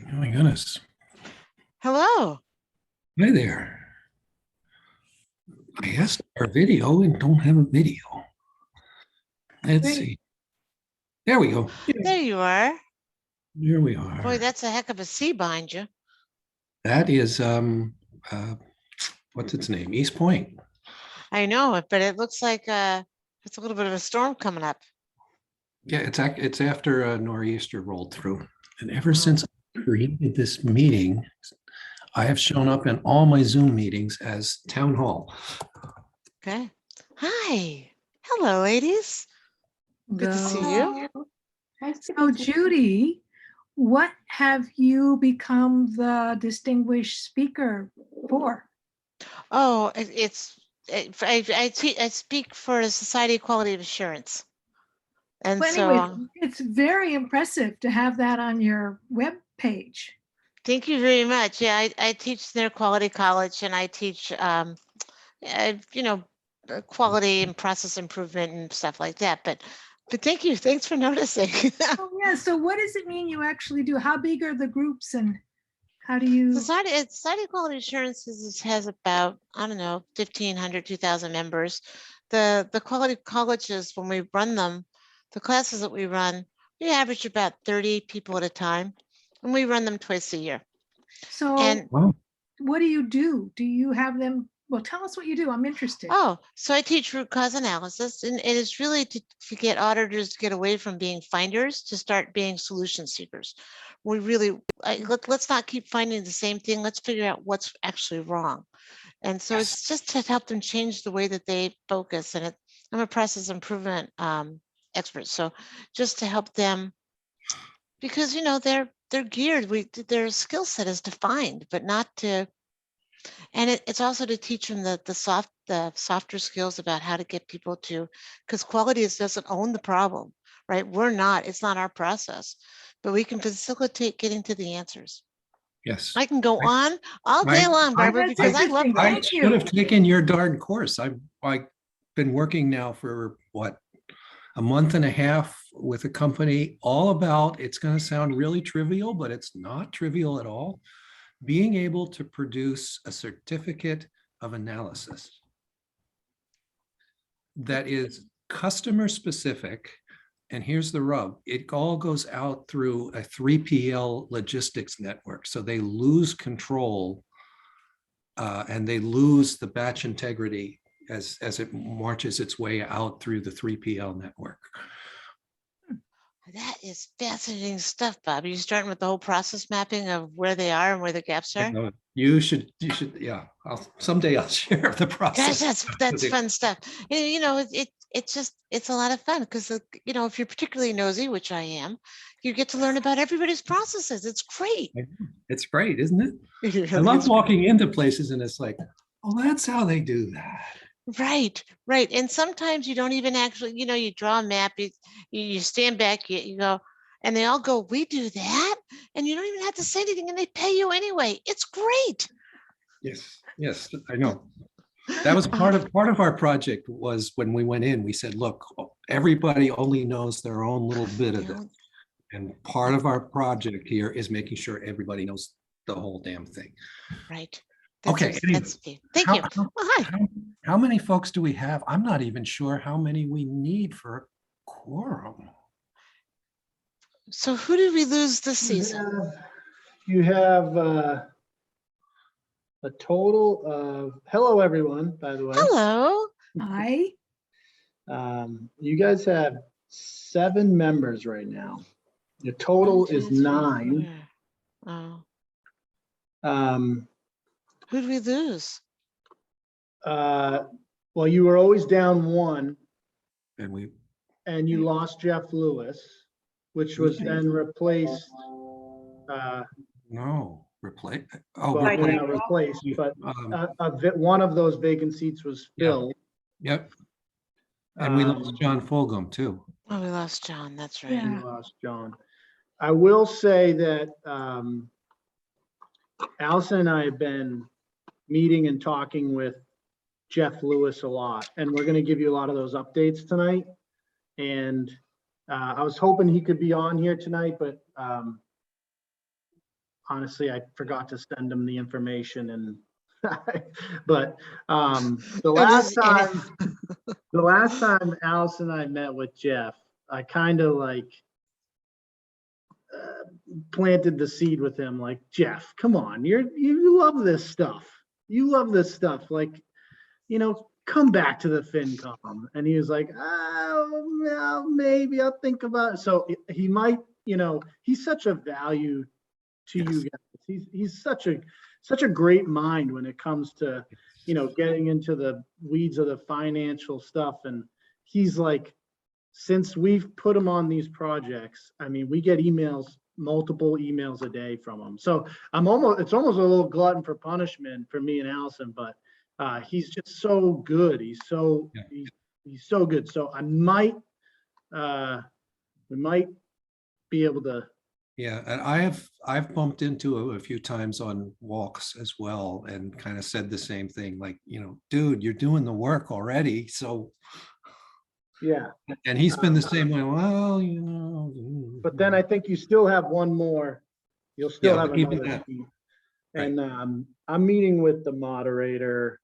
Oh my goodness. Hello. Hi there. I asked our video and don't have a video. Let's Great. see. There we go. There you are. Here we are. Boy, that's a heck of a sea behind you. That is what's its name? East Point. I know it, but it looks like it's a little bit of a storm coming up. Yeah, it's after a nor'easter rolled through. And ever Oh. since I created this meeting, I have shown up in all my Zoom meetings as town hall. Okay. Hi. Hello, ladies. Good to see you. So Judy, what have you become the distinguished speaker for? Oh, I speak for the Society of Quality of Assurance. And Well, so anyway, it's very impressive to have that on your web page. thank you very much. Yeah, I teach their quality college, and I teach quality and process improvement and stuff like that. But thank you. Thanks for noticing. Oh yeah, so what does it mean you actually do? How big are the groups and how do you? Society of Quality Assurance has about, I don't know, 1,500, 2,000 members. The quality colleges, when we run them, the classes that we run, we average about 30 people at a time, and we run them twice a year. So And Wow. what do you do? Do you have them? Well, tell us what you do. I'm interested. oh, so I teach root cause analysis, and it is really to get auditors to get away from being finders to start being solution seekers. We really, let's not keep finding the same thing. Let's figure out what's actually wrong. And so Yes. it's just to help them change the way that they focus. And I'm a process improvement expert. So just to help them, because, you know, they're geared, their skill set is defined, but not to, and it's also to teach them the softer skills about how to get people to, because quality doesn't own the problem, right? It's not our process, but we can facilitate getting to the answers. Yes. I can go on all day long, Barbara, That's because I love interesting. writing. I Thank should you. have taken your darn course. I've been working now for what, a month and a half with a company all about, it's going to sound really trivial, but it's not trivial at all. Being able to produce a certificate of analysis that is customer specific. And here's the rub. It all goes out through a 3PL logistics network. So they lose control and they lose the batch integrity as it marches its way out through the 3PL network. That is fascinating stuff, Bob. You're starting with the whole process mapping of where they are and where the gaps are. You should, yeah. Someday I'll share the process. Gosh, that's fun stuff. And, you know, it's a lot of fun because, you know, if you're particularly nosy, which I am, you get to learn about everybody's processes. It's great. It's great, isn't it? It really I love is walking into places and it's like, oh, that's how they do that. Right, right. And sometimes you don't even actually, you know, you draw a map, you stand back, you go, and they all go, we do that? And you don't even have to say anything and they pay you anyway. It's great. Yes, I know. That was part of our project was when we went in, we said, look, everybody only knows their own little bit of it. And part of our project here is making sure everybody knows the whole damn thing. Right. Okay. Thank you. Well, hi. How many folks do we have? I'm not even sure how many we need for a quorum. So who did we lose this season? You have a total of, hello everyone, by the way. Hello. Hi. You guys have 7 members right now. Your total is 9. Oh. Who did we lose? Well, you were always down 1. And you lost Jeff Lewis, which was then replaced. No, replace. Oh, well, replaced. But one of those vacant seats was filled. Yep. And we lost John Fulgham too. Oh, we lost John. That's right. Yeah. We lost John. I will say that Allison and I have been meeting and talking with Jeff Lewis a lot, and we're going to give you a lot of those updates tonight. And I was hoping he could be on here tonight, but honestly, I forgot to send him the information and, but, the last time, Alice and I met with Jeff, I kind of like planted the seed with him, like, Jeff, come on, you love this stuff. You love this stuff. Like, come back to the FinCom. And he was like, oh, well, maybe I'll think about it. So he might, he's such a value to you guys. He's such a great mind when it comes to, getting into the weeds of the financial stuff. And he's like, since we've put him on these projects, I mean, we get multiple emails a day from him. So it's almost a little glutton for punishment for me and Allison, but he's just so good. He's so good. So we might be able to. Yeah, and I've bumped into a few times on walks as well and kind of said the same thing, like, dude, you're doing the work already. So Yeah. And he's been the same way. Well, But then I think you still have one more. You'll still Yeah, have keep it another up. sheet. And I'm meeting with the moderator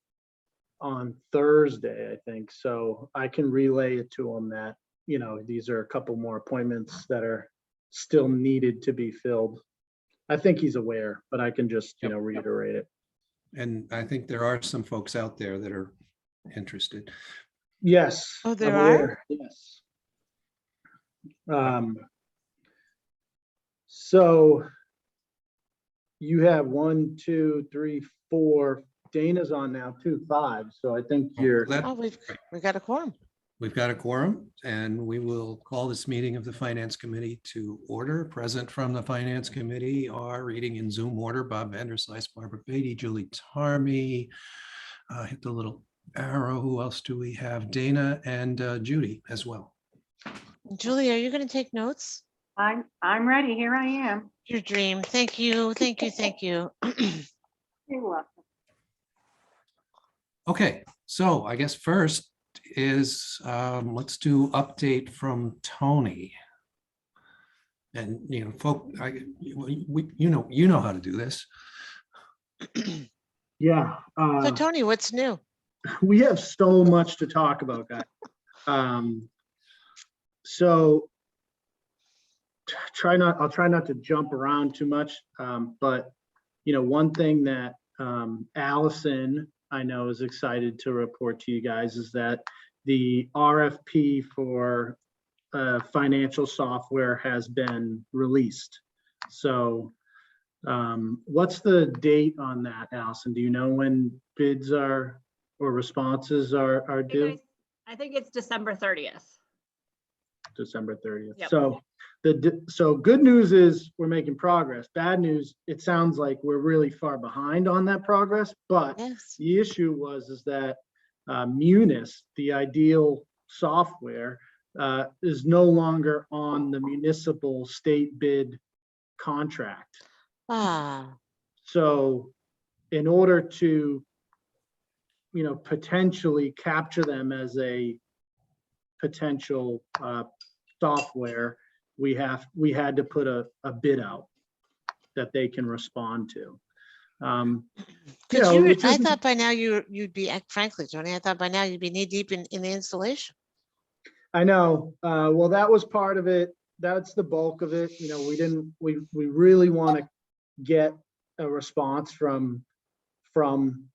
on Thursday, I think. So I can relay it to him that, these are a couple more appointments that are still needed to be filled. I think he's aware, but I can just, reiterate it. And I think there are some folks out there that are interested. Yes. Oh, there I'm are? aware. Yes. So you have 1, 2, 3, 4. Dana's on now too, 5. So I think you're. Oh, we got a quorum. We've got a quorum, and we will call this meeting of the Finance Committee to order. Present from the Finance Committee are, reading in Zoom order, Bob Vanderslice, Barbara Beatty, Julie Tarmy. Hit the little arrow. Who else do we have? Dana and Judy as well. Julie, are you going to take notes? I'm ready. Here I am. Your dream. Thank you. Thank you. Thank you. You're welcome. Okay, so I guess first is let's do update from Tony. And folk, you know how to do this. Yeah. So Tony, what's new? We have so much to talk about, guys. So I'll try not to jump around too much. But one thing that Allison, I know, is excited to report to you guys is that the RFP for financial software has been released. So what's the date on that, Allison? Do you know when bids are or responses are due? I think it's December 30th. December 30th. Yep. So so good news is we're making progress. Bad news, it sounds like we're really far behind on that progress. But Yes. the issue is that Munis, the ideal software, is no longer on the municipal state bid contract. So in order to, potentially capture them as a potential software, we had to put a bid out that they can respond to. I thought by now you'd be, frankly, Tony, I thought by now you'd be knee deep in the installation. I know. Well, that was part of it. That's the bulk of it. We really want to get a response from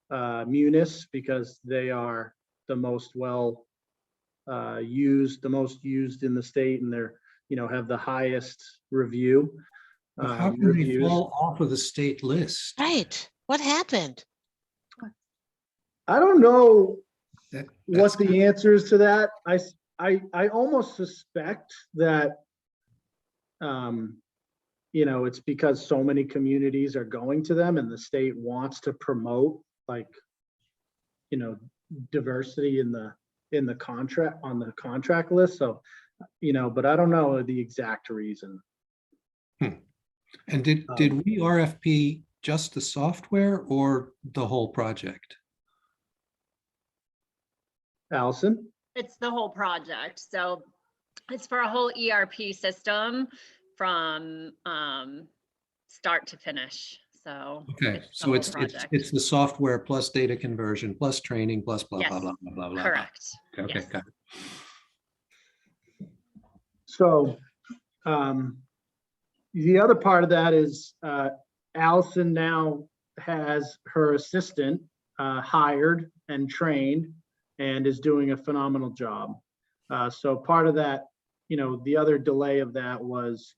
Munis because they are the most used in the state, and they're, have the highest review. How can they fall off of the state list? Right. What happened? I don't know what the answer is to that. I almost suspect that, it's because so many communities are going to them and the state wants to promote diversity in the contract, on the contract list. So, but I don't know the exact reason. And did we RFP just the software or the whole project? Allison? It's the whole project. So it's for a whole ERP system from start to finish. So. Okay, it's the so whole it's project. the software plus data conversion plus training plus blah, blah, Yes. blah, blah, blah, blah. Correct. Okay, Yes. got it. So the other part of that is Allison now has her assistant hired and trained and is doing a phenomenal job. So part of that, the other delay of that was,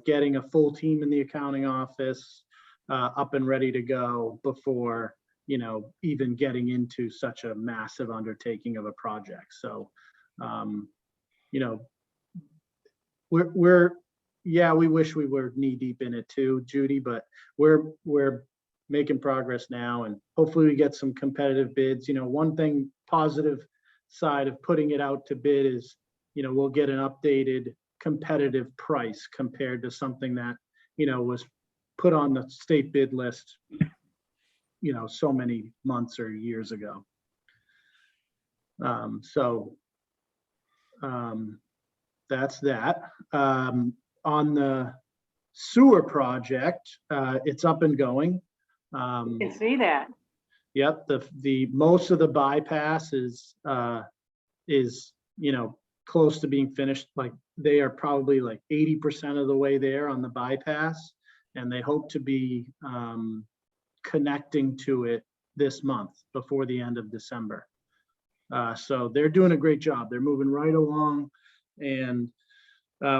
getting a full team in the accounting office up and ready to go before, even getting into such a massive undertaking of a project. So, we wish we were knee deep in it too, Judy, but we're making progress now, and hopefully we get some competitive bids. One thing positive side of putting it out to bid is, we'll get an updated competitive price compared to something that, was put on the state bid list, so many months or years ago. That's that. On the sewer project, it's up and going. You can see that. Yep, the most of the bypass is close to being finished. Like they are probably like 80% of the way there on the bypass, and they hope to be connecting to it this month before the end of December. So they're doing a great job. They're moving right along, and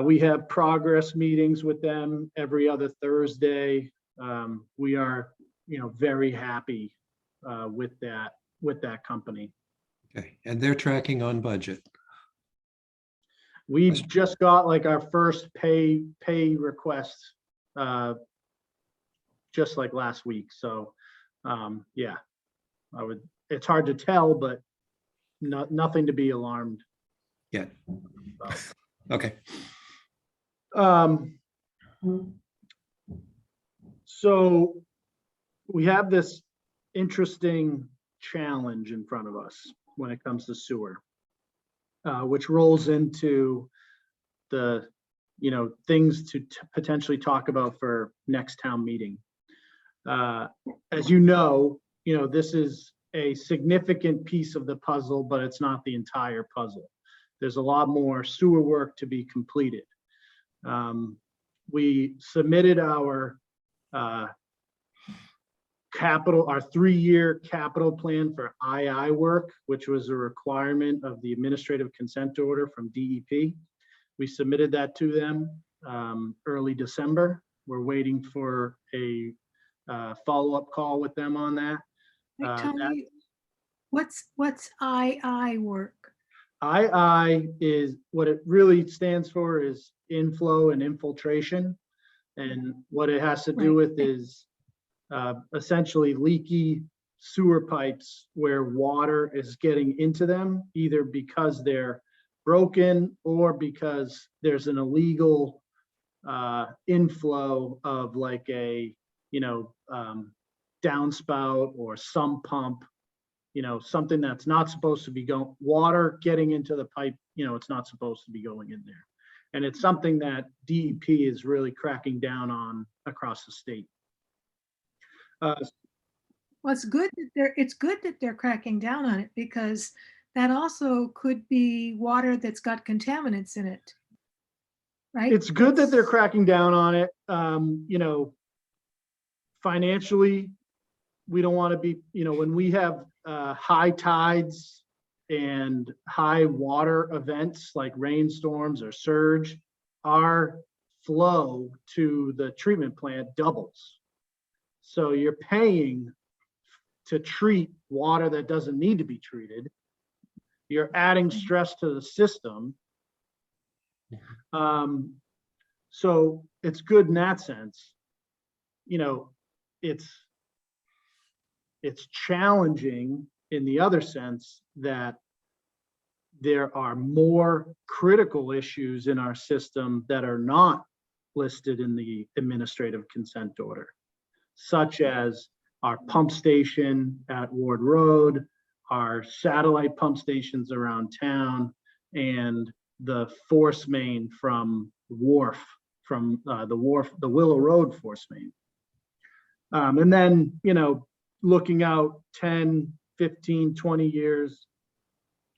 we have progress meetings with them every other Thursday. We are, very happy with that company. Okay, and they're tracking on budget. We just got like our first pay request just like last week. So yeah, it's hard to tell, but nothing to be alarmed. Yeah. about. Okay. So we have this interesting challenge in front of us when it comes to sewer, which rolls into the, things to potentially talk about for next town meeting. As this is a significant piece of the puzzle, but it's not the entire puzzle. There's a lot more sewer work to be completed. We submitted our our 3-year capital plan for II work, which was a requirement of the administrative consent order from DEP. We submitted that to them early December. We're waiting for a follow-up call with them on that. Wait, Tony, what's II work? II is what it really stands for is inflow and infiltration. And what it has to do with is essentially leaky sewer pipes where water is getting into them, either because they're broken or because there's an illegal inflow of like a, downspout or sump pump, something that's not supposed to be going, water getting into the pipe, it's not supposed to be going in there. And it's something that DEP is really cracking down on across the state. Well, it's good that they're cracking down on it, because that also could be water that's got contaminants in it. Right? It's good that they're cracking down on it. Financially, we don't want to be, when we have high tides and high water events like rainstorms or surge, our flow to the treatment plant doubles. So you're paying to treat water that doesn't need to be treated. You're adding stress to the system. So it's good in that sense. It's challenging in the other sense that there are more critical issues in our system that are not listed in the administrative consent order, such as our pump station at Ward Road, our satellite pump stations around town, and the force main from Wharf from the Willow Road force main. And then, looking out 10, 15, 20 years,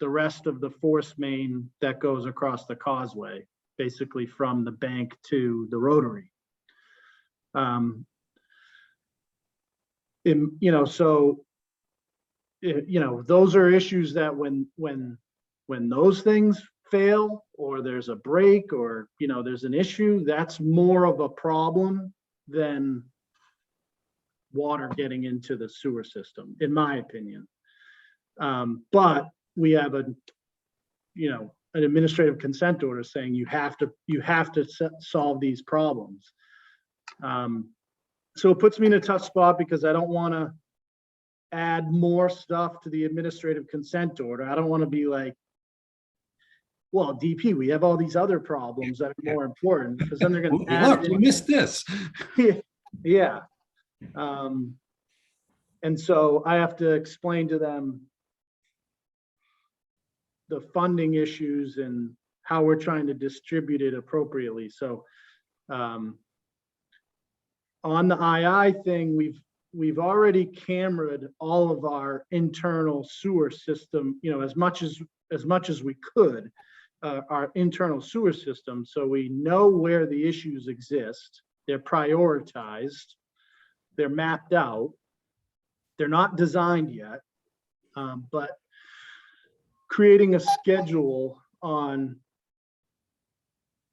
the rest of the force main that goes across the causeway, basically from the bank to the rotary. Those are issues that when those things fail, or there's a break, or there's an issue, that's more of a problem than water getting into the sewer system, in my opinion. But we have an administrative consent order saying you have to solve these problems. So it puts me in a tough spot because I don't want to add more stuff to the administrative consent order. I don't want to be like, well, DP, we have all these other problems that are more important, because then they're going to add Look, it we in. missed this. Yeah. And so I have to explain to them the funding issues and how we're trying to distribute it appropriately. So on the II thing, we've already cameraed all of our internal sewer system, as much as we could, our internal sewer system. So we know where the issues exist. They're prioritized. They're mapped out. They're not designed yet, but creating a schedule on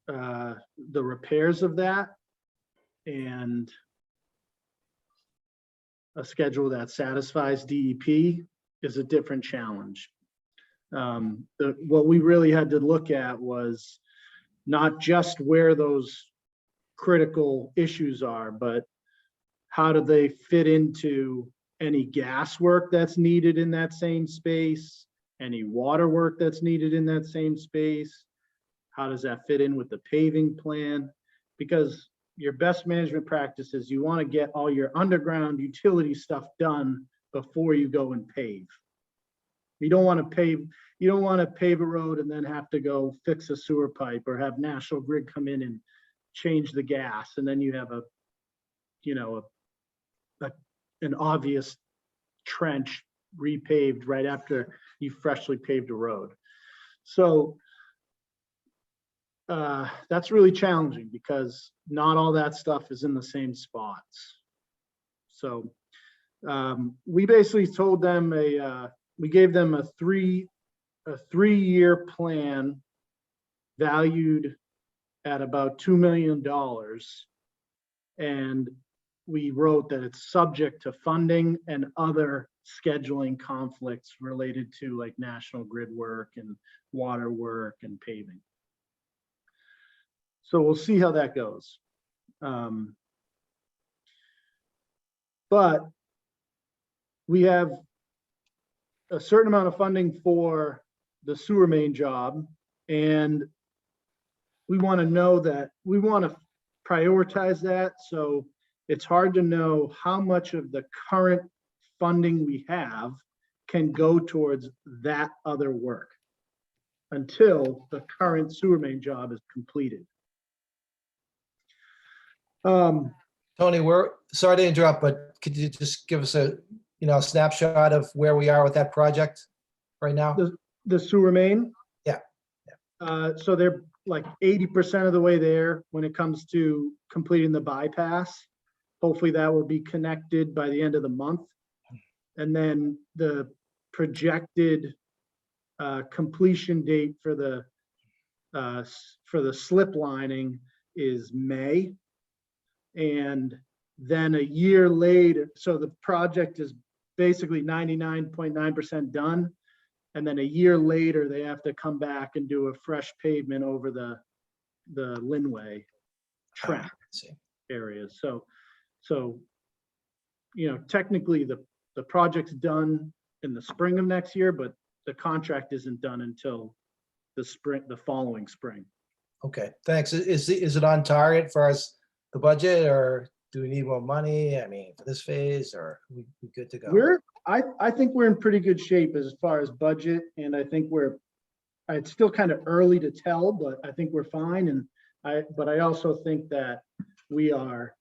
the repairs of that, and a schedule that satisfies DEP is a different challenge. What we really had to look at was not just where those critical issues are, but how do they fit into any gas work that's needed in that same space, any water work that's needed in that same space. How does that fit in with the paving plan? Because your best management practices, you want to get all your underground utility stuff done before you go and pave. You don't want to pave a road and then have to go fix a sewer pipe, or have National Grid come in and change the gas, and then you have an obvious trench repaved right after you freshly paved a road. So that's really challenging because not all that stuff is in the same spots. So we basically told them we gave them a three-year plan valued at about $2 million. And we wrote that it's subject to funding and other scheduling conflicts related to like National Grid work and water work and paving. So we'll see how that goes. But we have a certain amount of funding for the sewer main job, and we want to know that we want to prioritize that. So it's hard to know how much of the current funding we have can go towards that other work until the current sewer main job is completed. Tony, we're sorry to interrupt, but could you just give us a snapshot of where we are with that project right now? The sewer main? Yeah. So they're like 80% of the way there when it comes to completing the bypass. Hopefully that will be connected by the end of the month. And then the projected completion date for the slip lining is May. And then a year later, so the project is basically 99.9% done. And then a year later, they have to come back and do a fresh pavement over the Linway track areas. So technically the project's done in the spring of next year, but the contract isn't done until the following spring. Okay, thanks. Is it on target for us, the budget, or do we need more money? I mean, for this phase, or we good to go? I think we're in pretty good shape as far as budget, and I think it's still kind of early to tell, but I think we're fine. And But I also think that we are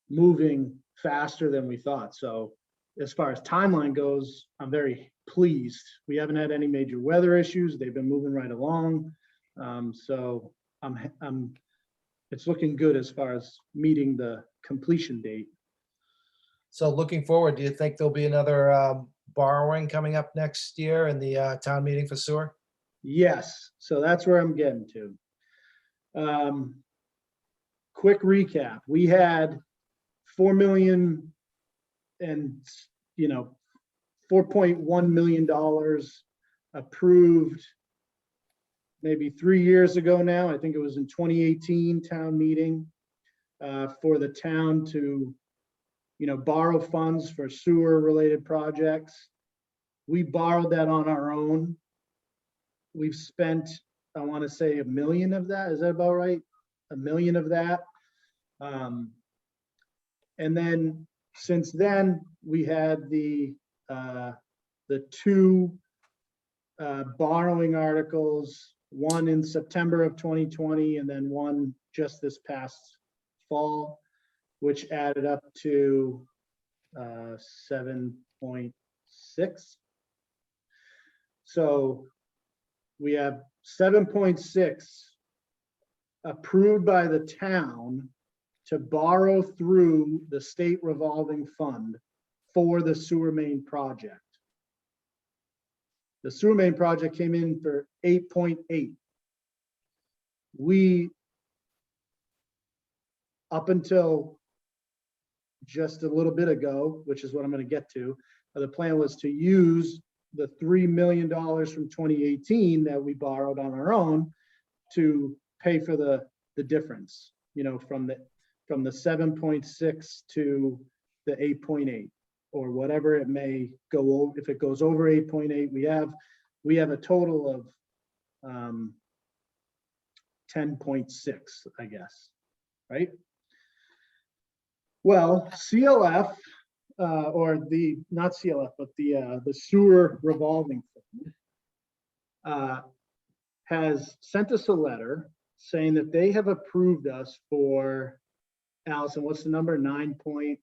moving faster than we thought. So as far as timeline goes, I'm very pleased. We haven't had any major weather issues. They've been moving right along. So it's looking good as far as meeting the completion date. So looking forward, do you think there'll be another borrowing coming up next year in the town meeting for sewer? Yes, so that's where I'm getting to. Quick recap, we had 4 million and, $4.1 million approved maybe 3 years ago now. I think it was in 2018 town meeting for the town to, borrow funds for sewer related projects. We borrowed that on our own. We've spent, I want to say, 1 million of that. Is that about right? 1 million of that. And then since then, we had the two borrowing articles, one in September of 2020 and then one just this past fall, which added up to 7.6. So we have 7.6 approved by the town to borrow through the state revolving fund for the sewer main project. The sewer main project came in for 8.8. We, up until just a little bit ago, which is what I'm going to get to, the plan was to use the $3 million from 2018 that we borrowed on our own to pay for the difference, from the 7.6 to the 8.8 or whatever it may go over. If it goes over 8.8, we have a total of 10.6, I guess, right? Well, CLF, or not CLF, but the sewer revolving fund has sent us a letter saying that they have approved us for, Allison, what's the number? 9 point?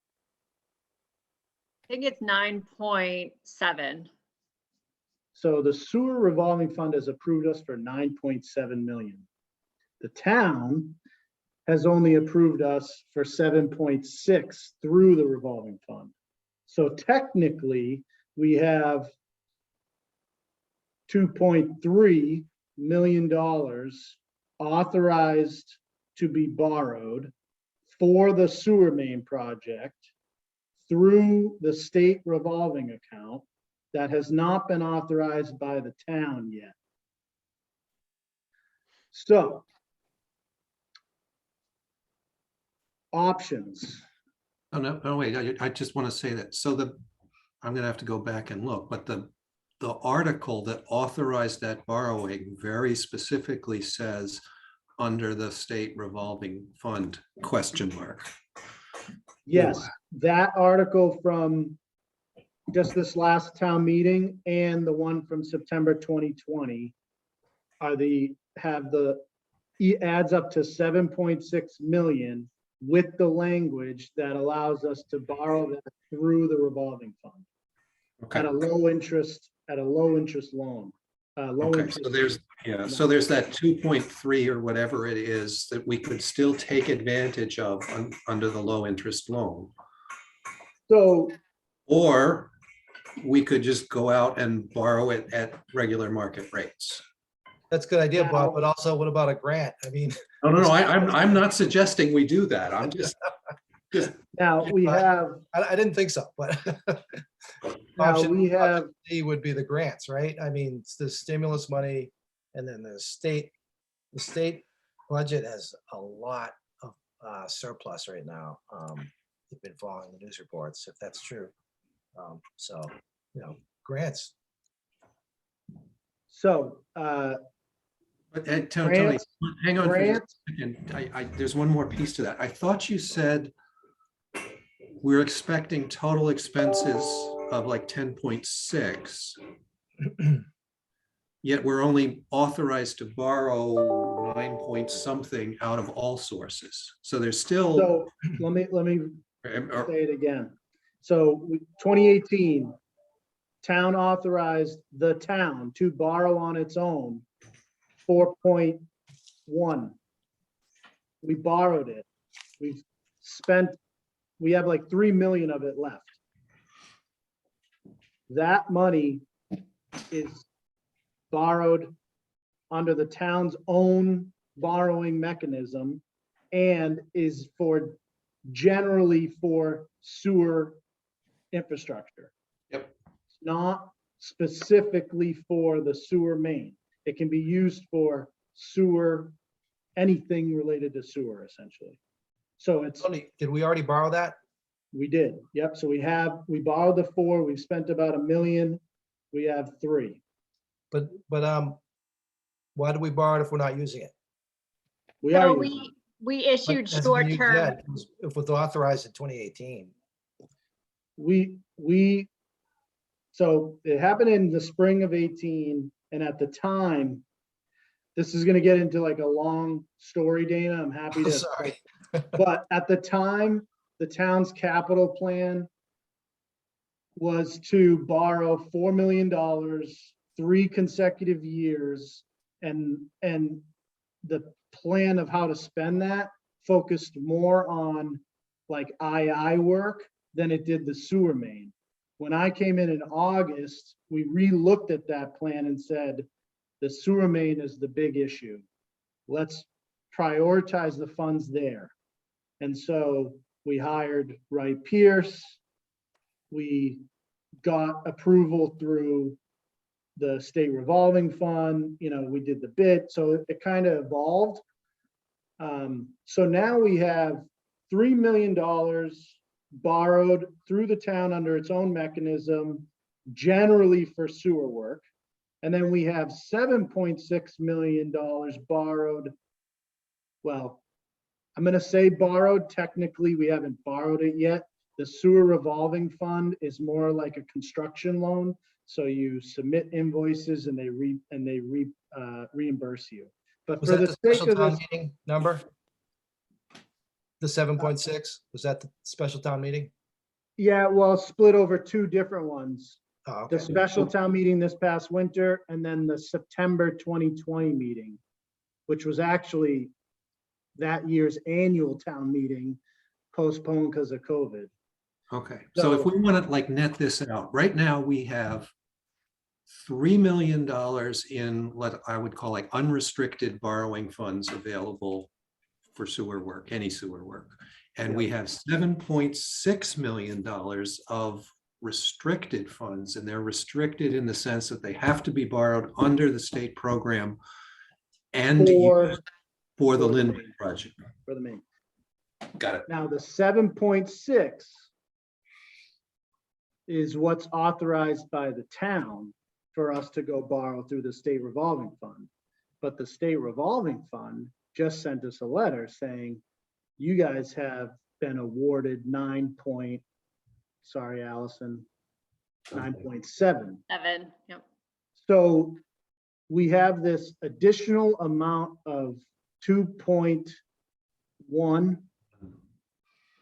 I think it's 9.7. So the sewer revolving fund has approved us for 9.7 million. The town has only approved us for 7.6 through the revolving fund. So technically, we have $2.3 million authorized to be borrowed for the sewer main project through the state revolving account that has not been authorized by the town yet. So, options. Oh, no, wait, I just want to say that. So I'm going to have to go back and look, but the article that authorized that borrowing very specifically says under the state revolving fund ? Yes, that article from just this last town meeting and the one from September 2020 adds up to 7.6 million with the language that allows us to borrow that through the revolving fund at a low interest loan. Okay, so there's that 2.3 or whatever it is that we could still take advantage of under the low interest loan. So, Or we could just go out and borrow it at regular market rates. That's a good idea, Now- Bob, but also what about a grant? I mean, No, I'm not suggesting we do that. I'm just now we have, I didn't think so, but now we have, option D would be the grants, right? I mean, it's the stimulus money, and then the state budget has a lot of surplus right now. You've been following the news reports, if that's true. So, grants. so, But Tony, grants- hang on for just grants- a second. There's one more piece to that. I thought you said we're expecting total expenses of like 10.6. Yet we're only authorized to borrow 9 point something out of all sources. So there's still, So let me or- say it again. So 2018, town authorized the town to borrow on its own 4.1. We borrowed it. We've spent, we have like 3 million of it left. That money is borrowed under the town's own borrowing mechanism and is generally for sewer infrastructure. Yep. It's not specifically for the sewer main. It can be used for sewer, anything related to sewer, essentially. So it's, Tony, did we already borrow that? we did, yep. So we borrowed the 4, we've spent about 1 million. We have 3. But why do we borrow it if we're not using it? We are So using it. we But issued hasn't been short used term. yet. If it was authorized in 2018. So it happened in the spring of 18, and at the time, this is gonna get into like a long story, Dana, I'm happy to. Sorry. But at the time, the town's capital plan was to borrow $4 million, 3 consecutive years, and the plan of how to spend that focused more on like II work than it did the sewer main. When I came in August, we re-looked at that plan and said, the sewer main is the big issue. Let's prioritize the funds there. And so we hired Wright Pierce. We got approval through the state revolving fund. You know, we did the bid, so it kind of evolved. So now we have $3 million borrowed through the town under its own mechanism, generally for sewer work. And then we have $7.6 million borrowed. Well, I'm going to say borrowed. Technically, we haven't borrowed it yet. The sewer revolving fund is more like a construction loan. So you submit invoices and they reimburse you. But Was for that the the sake special of town this, meeting number? The 7.6, was that the special town meeting? yeah, well, split over 2 different ones. Oh, The okay. special town meeting this past winter, and then the September 2020 meeting, which was actually that year's annual town meeting, postponed because of COVID. okay, so if So- we want to like net this out, right now we have $3 million in what I would call like unrestricted borrowing funds available for sewer work, any sewer work. And we have $7.6 million of restricted funds, and they're restricted in the sense that they have to be borrowed under the state program and used for the for the Lindman main. project. For the main. Got it. Now, the 7.6 is what's authorized by the town for us to go borrow through the state revolving fund. But the state revolving fund just sent us a letter saying, you guys have been awarded 9. Sorry, Allison, 9.7. 7, yep. So we have this additional amount of 2.1,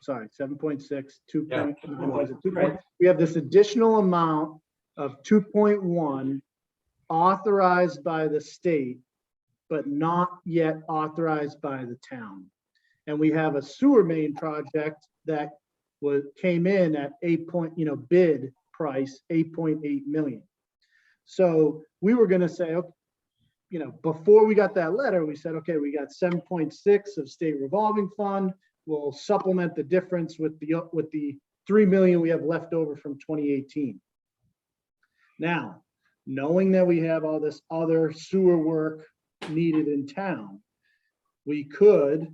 sorry, 7.6, 2.9, we have this additional amount of 2.1 authorized by the state, but not yet authorized by the town. And we have a sewer main project that came in at bid price 8.8 million. So we were going to say, okay, before we got that letter, we said, okay, we got 7.6 of state revolving fund. We'll supplement the difference with the 3 million we have left over from 2018. Now, knowing that we have all this other sewer work needed in town, we could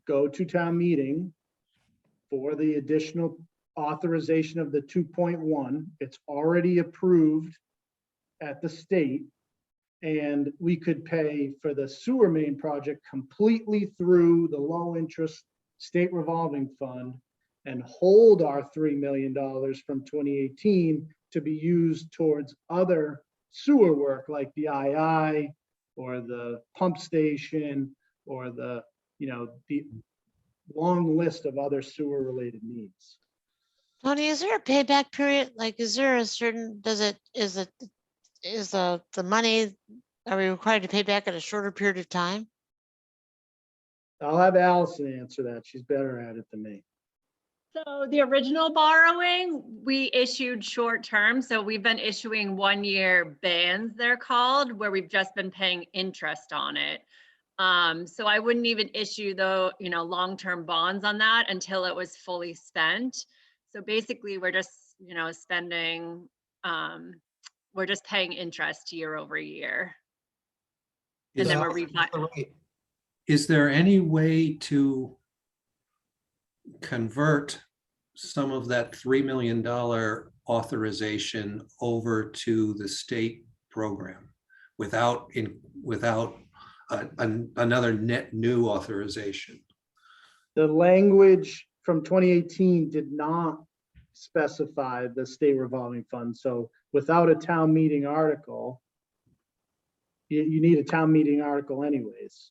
go to town meeting for the additional authorization of the 2.1. It's already approved at the state, and we could pay for the sewer main project completely through the low interest state revolving fund and hold our $3 million from 2018 to be used towards other sewer work like the II, or the pump station, or the, the long list of other sewer related needs. Tony, is there a payback period? Like, is there a certain, is the money, are we required to pay back at a shorter period of time? I'll have Allison answer that. She's better at it than me. So the original borrowing, we issued short term. So we've been issuing 1-year bans, they're called, where we've just been paying interest on it. So I wouldn't even issue the, long-term bonds on that until it was fully spent. So basically we're just, spending, we're just paying interest year over year. And then we're What's the rate? Is there any way to convert some of that $3 million authorization over to the state program without another net new authorization? The language from 2018 did not specify the state revolving fund. So without a town meeting article, you need a town meeting article anyways.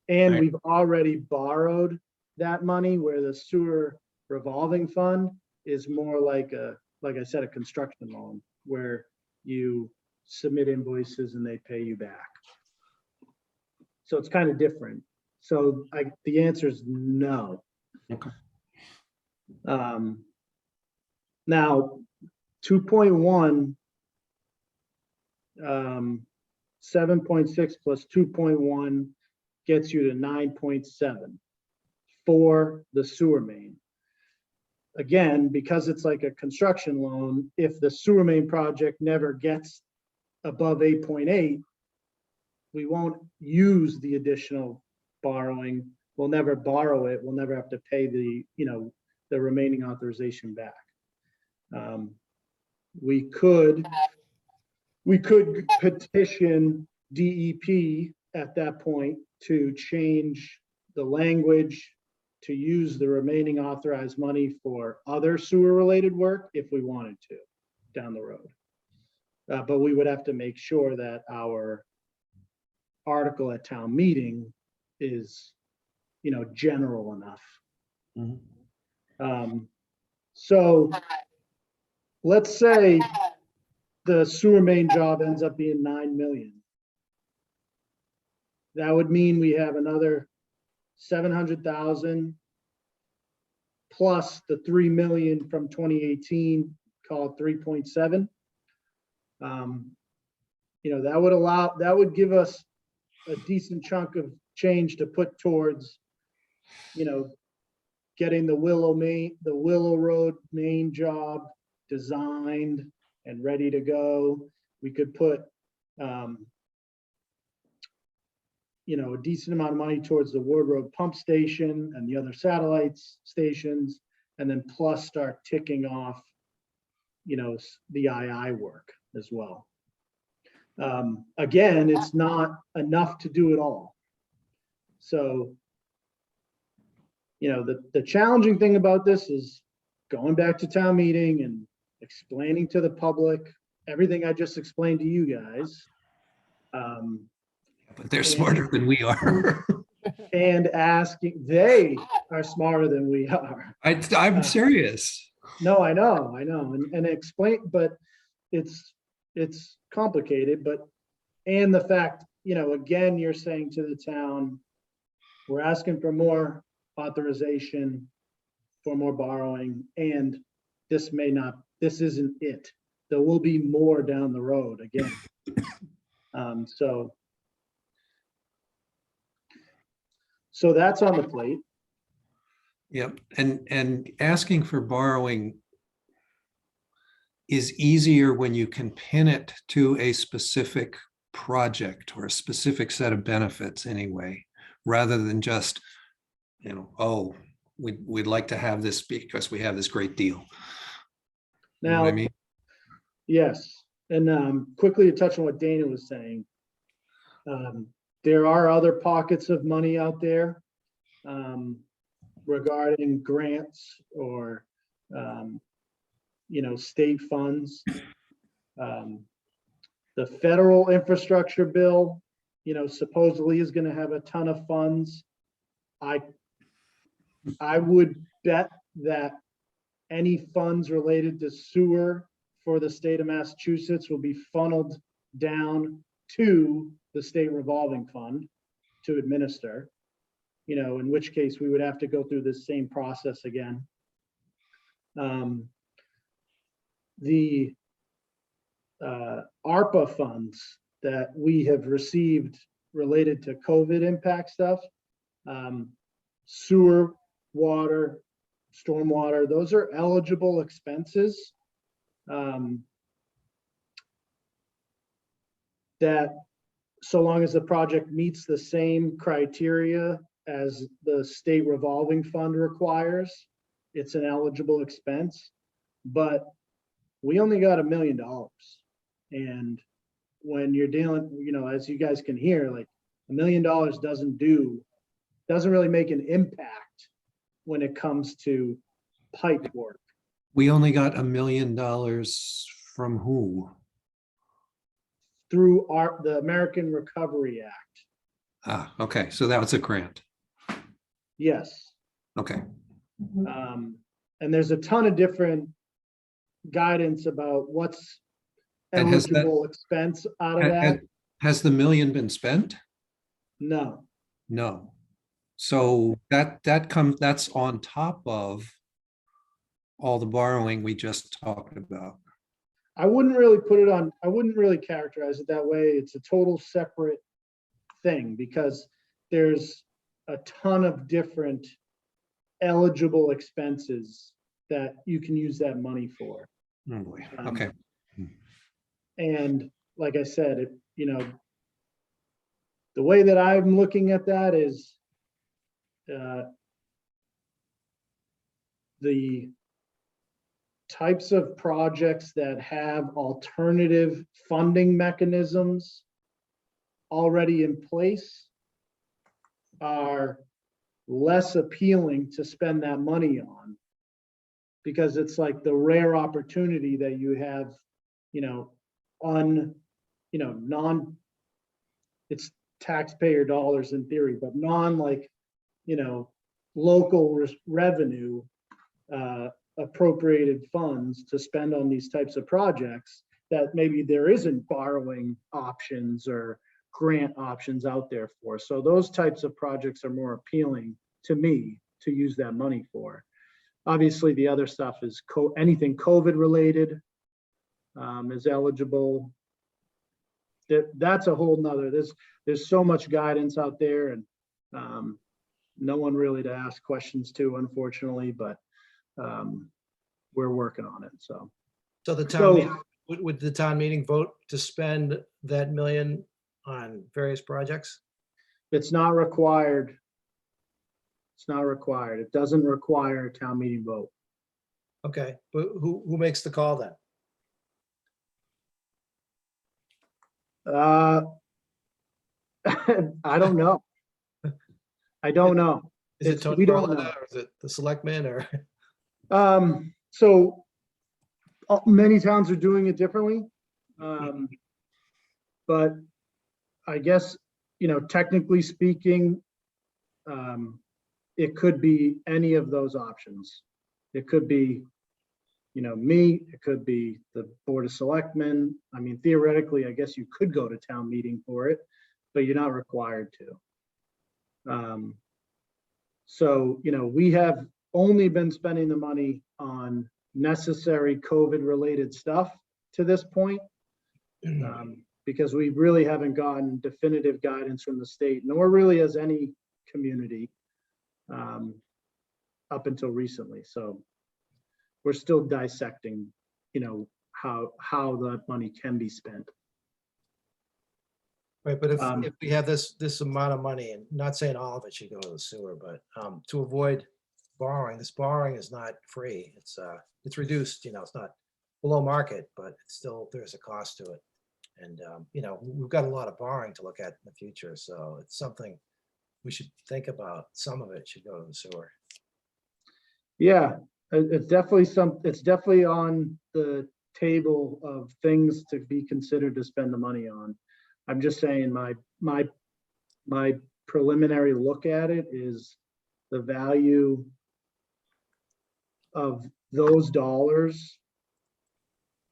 And Right. we've already borrowed that money, where the sewer revolving fund is more like I said, a construction loan where you submit invoices and they pay you back. So it's kind of different. So the answer is no. Okay. Now, 2.1, 7.6 plus 2.1 gets you to 9.7 for the sewer main. Again, because it's like a construction loan, if the sewer main project never gets above 8.8, we won't use the additional borrowing. We'll never borrow it. We'll never have to pay the remaining authorization back. We could petition DEP at that point to change the language to use the remaining authorized money for other sewer related work if we wanted to down the road. But we would have to make sure that our article at town meeting is, general enough. Mhm. So let's say the sewer main job ends up being 9 million. That would mean we have another 700,000 plus the 3 million from 2018, call it 3.7. That would give us a decent chunk of change to put towards, getting the Willow Road main job designed and ready to go. We could put, a decent amount of money towards the Ward Road pump station and the other satellites stations, and then plus start ticking off, the II work as well. Again, it's not enough to do it all. So, the challenging thing about this is going back to town meeting and explaining to the public everything I just explained to you guys. But they're smarter than we are. And asking, they are smarter than we are. I'm serious. No, I know, and explain, but it's complicated, and the fact, again, you're saying to the town, we're asking for more authorization, for more borrowing, and this isn't it. There will be more down the road again. So that's on the plate. Yep. And asking for borrowing is easier when you can pin it to a specific project or a specific set of benefits anyway, rather than just, oh, we'd like to have this because we have this great deal. You know Now, what I mean? yes, and quickly to touch on what Dana was saying, there are other pockets of money out there regarding grants or state funds. The The federal infrastructure bill, you know, supposedly is going to have a ton of funds. I would bet that any funds related to sewer for the state of Massachusetts will be funneled down to the state revolving fund to administer, you know, in which case we would have to go through this same process again. The ARPA funds that we have received related to COVID impact stuff, sewer, water, stormwater, those are eligible expenses that, so long as the project meets the same criteria as the state revolving fund requires, it's an eligible expense. But we only got $1 million. And when you're dealing, you know, as you guys can hear, like $1 million doesn't really make an impact when it comes to pipe work. We only got $1 million from who? Through the American Recovery Act. Ah, okay, so that was a grant. Yes. Okay, And there's a ton of different guidance about what's And has that- eligible expense out of that. Has the $1 million been spent? No. No. So that's on top of all the borrowing we just talked about. I wouldn't really characterize it that way. It's a total separate thing because there's a ton of different eligible expenses that you can use that money for. Oh boy, okay. And like I said, you know, the way that I'm looking at that is the types of projects that have alternative funding mechanisms already in place are less appealing to spend that money on, because it's like the rare opportunity that you have, you know, it's taxpayer dollars in theory, but local revenue appropriated funds to spend on these types of projects that maybe there isn't borrowing options or grant options out there for. So those types of projects are more appealing to me to use that money for. Obviously, the other stuff is anything COVID related is eligible. That's a whole nother, there's so much guidance out there, and no one really to ask questions to, unfortunately, but we're working on it. So So the town meeting, would the town meeting vote to spend that $1 million on various projects? it's not required. It's not required. It doesn't require a town meeting vote. Okay, but who makes the call then? I don't know. I don't know. Is it It's- Tony we don't Barletta, know. or is it the selectmen, or? So many towns are doing it differently. But I guess, you know, technically speaking, it could be any of those options. It could be, you know, me, it could be the Board of Selectmen. I mean, theoretically, I guess you could go to town meeting for it, but you're not required to. So, you know, we have only been spending the money on necessary COVID-related stuff to this point, because we really haven't gotten definitive guidance from the state, nor really has any community up until recently. So we're still dissecting, you know, how that money can be spent. Right, but if we have this amount of money, and not saying all of it should go to the sewer, but to avoid borrowing, this borrowing is not free. It's reduced, you know, it's not below market, but it's still, there's a cost to it. And, you know, we've got a lot of borrowing to look at in the future, so it's something we should think about. Some of it should go to the sewer. Yeah, it's definitely on the table of things to be considered to spend the money on. I'm just saying my preliminary look at it is the value of those dollars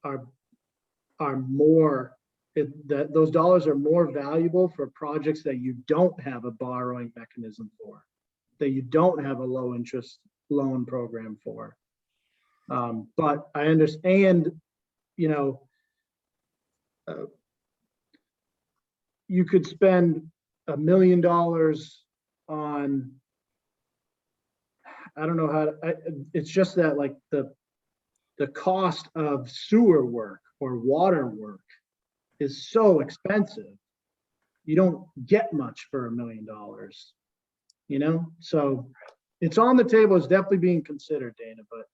are more, that those dollars are more valuable for projects that you don't have a borrowing mechanism for, that you don't have a low interest loan program for. But I understand, you know, you could spend $1 million on, I don't know how to, it's just that like the cost of sewer work or water work is so expensive. You don't get much for $1 million, you know? So it's on the table, it's definitely being considered, Dana, but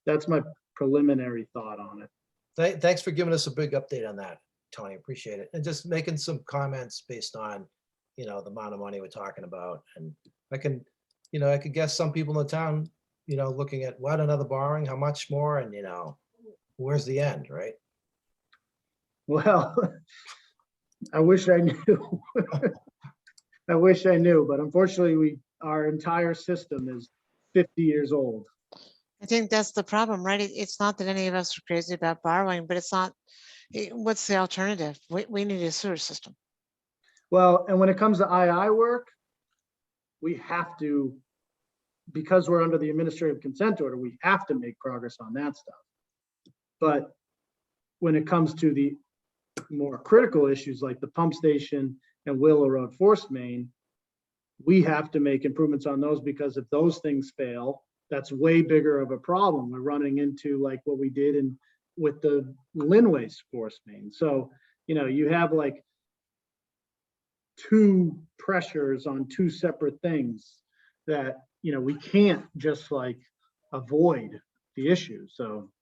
that's my preliminary thought on it. Thanks for giving us a big update on that, Tony. Appreciate it. And just making some comments based on, you know, the amount of money we're talking about. And I can, you know, I could guess some people in the town, you know, looking at what another borrowing, how much more, and, you know, where's the end, right? Well, I wish I knew. I wish I knew, but unfortunately our entire system is 50 years old. I think that's the problem, right? It's not that any of us are crazy about borrowing, but it's not, what's the alternative? We need a sewer system. Well, and when it comes to II work, we have to, because we're under the administrative consent order, we have to make progress on that stuff. But when it comes to the more critical issues like the pump station and Willow Road force main, we have to make improvements on those, because if those things fail, that's way bigger of a problem. We're running into like what we did with the Linways force main. So, you know, you have like two pressures on two separate things that, you know, we can't just like avoid the issue. So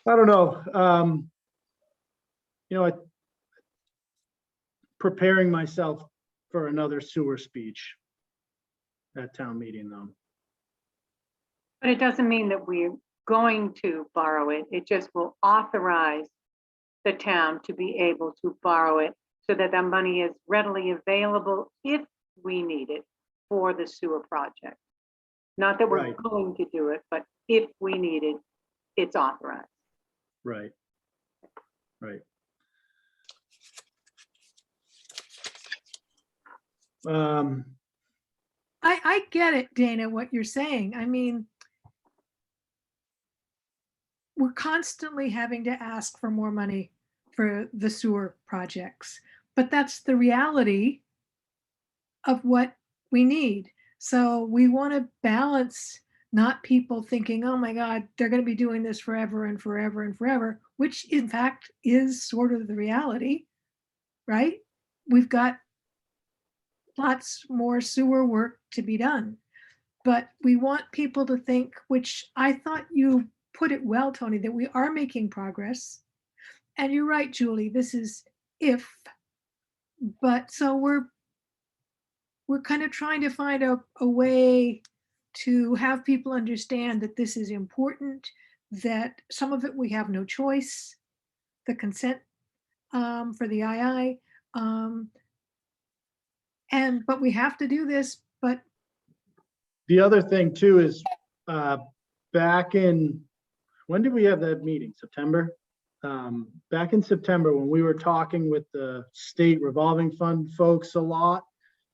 I don't know. You know, preparing myself for another sewer speech at town meeting though. But it doesn't mean that we're going to borrow it. It just will authorize the town to be able to borrow it so that the money is readily available if we need it for the sewer project. Not that we're Right. going to do it, but if we need it, it's authorized. Right. Right. I get it, Dana, what you're saying. I mean, we're constantly having to ask for more money for the sewer projects, but that's the reality of what we need. So we want to balance not people thinking, oh my God, they're going to be doing this forever and forever and forever, which in fact is sort of the reality, right? We've got lots more sewer work to be done, but we want people to think, which I thought you put it well, Tony, that we are making progress. And you're right, Julie, this is if, but so we're kind of trying to find a way to have people understand that this is important, that some of it we have no choice, the consent for the II, but we have to do this. But the other thing too is back in, when did we have that meeting? September? Back in September, when we were talking with the state revolving fund folks a lot,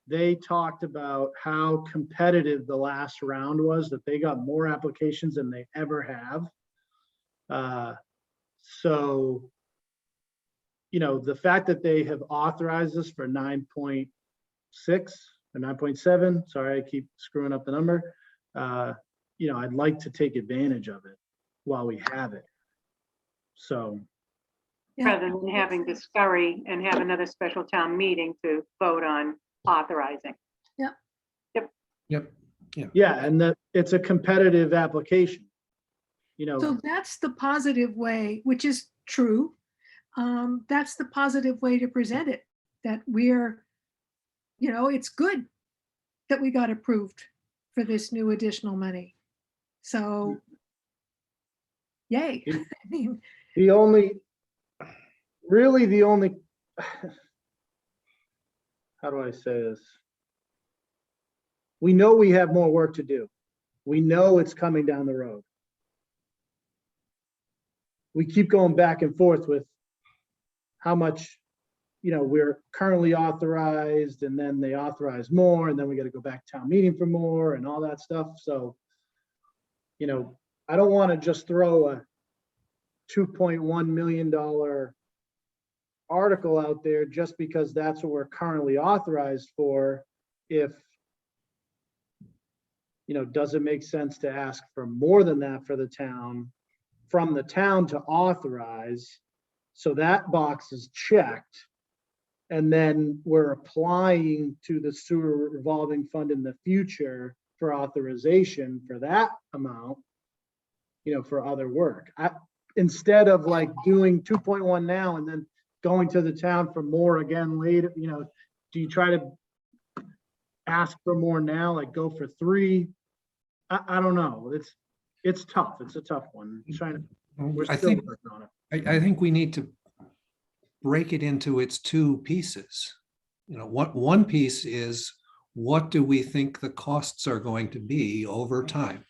they talked about how competitive the last round was, that they got more applications than they ever have. So, you know, the fact that they have authorized us for 9.6 or 9.7, sorry, I keep screwing up the number. You know, I'd like to take advantage of it while we have it. So. yeah, Rather than having to scurry and have another special town meeting to vote on authorizing. Yep. Yeah, and that it's a competitive application. You know, so that's the positive way, which is true. That's the positive way to present it, that we're, you know, it's good that we got approved for this new additional money. So, yay. I mean, The only, really the only, how do I say this? We know we have more work to do. We know it's coming down the road. We keep going back and forth with how much, we're currently authorized, and then they authorize more, and then we got to go back to town meeting for more and all that stuff. So, I don't want to just throw a $2.1 million article out there just because that's what we're currently authorized for. If, does it make sense to ask for more than that for the town, from the town to authorize? So that box is checked. And then we're applying to the sewer revolving fund in the future for authorization for that amount, for other work. Instead of like doing 2.1 now and then going to the town for more again later, do you try to ask for more now, like go for 3? I don't know. It's tough. It's a tough one. We're I still think, working on it. I think we need to break it into its 2 pieces. One piece is, what do we think the costs are going to be over time?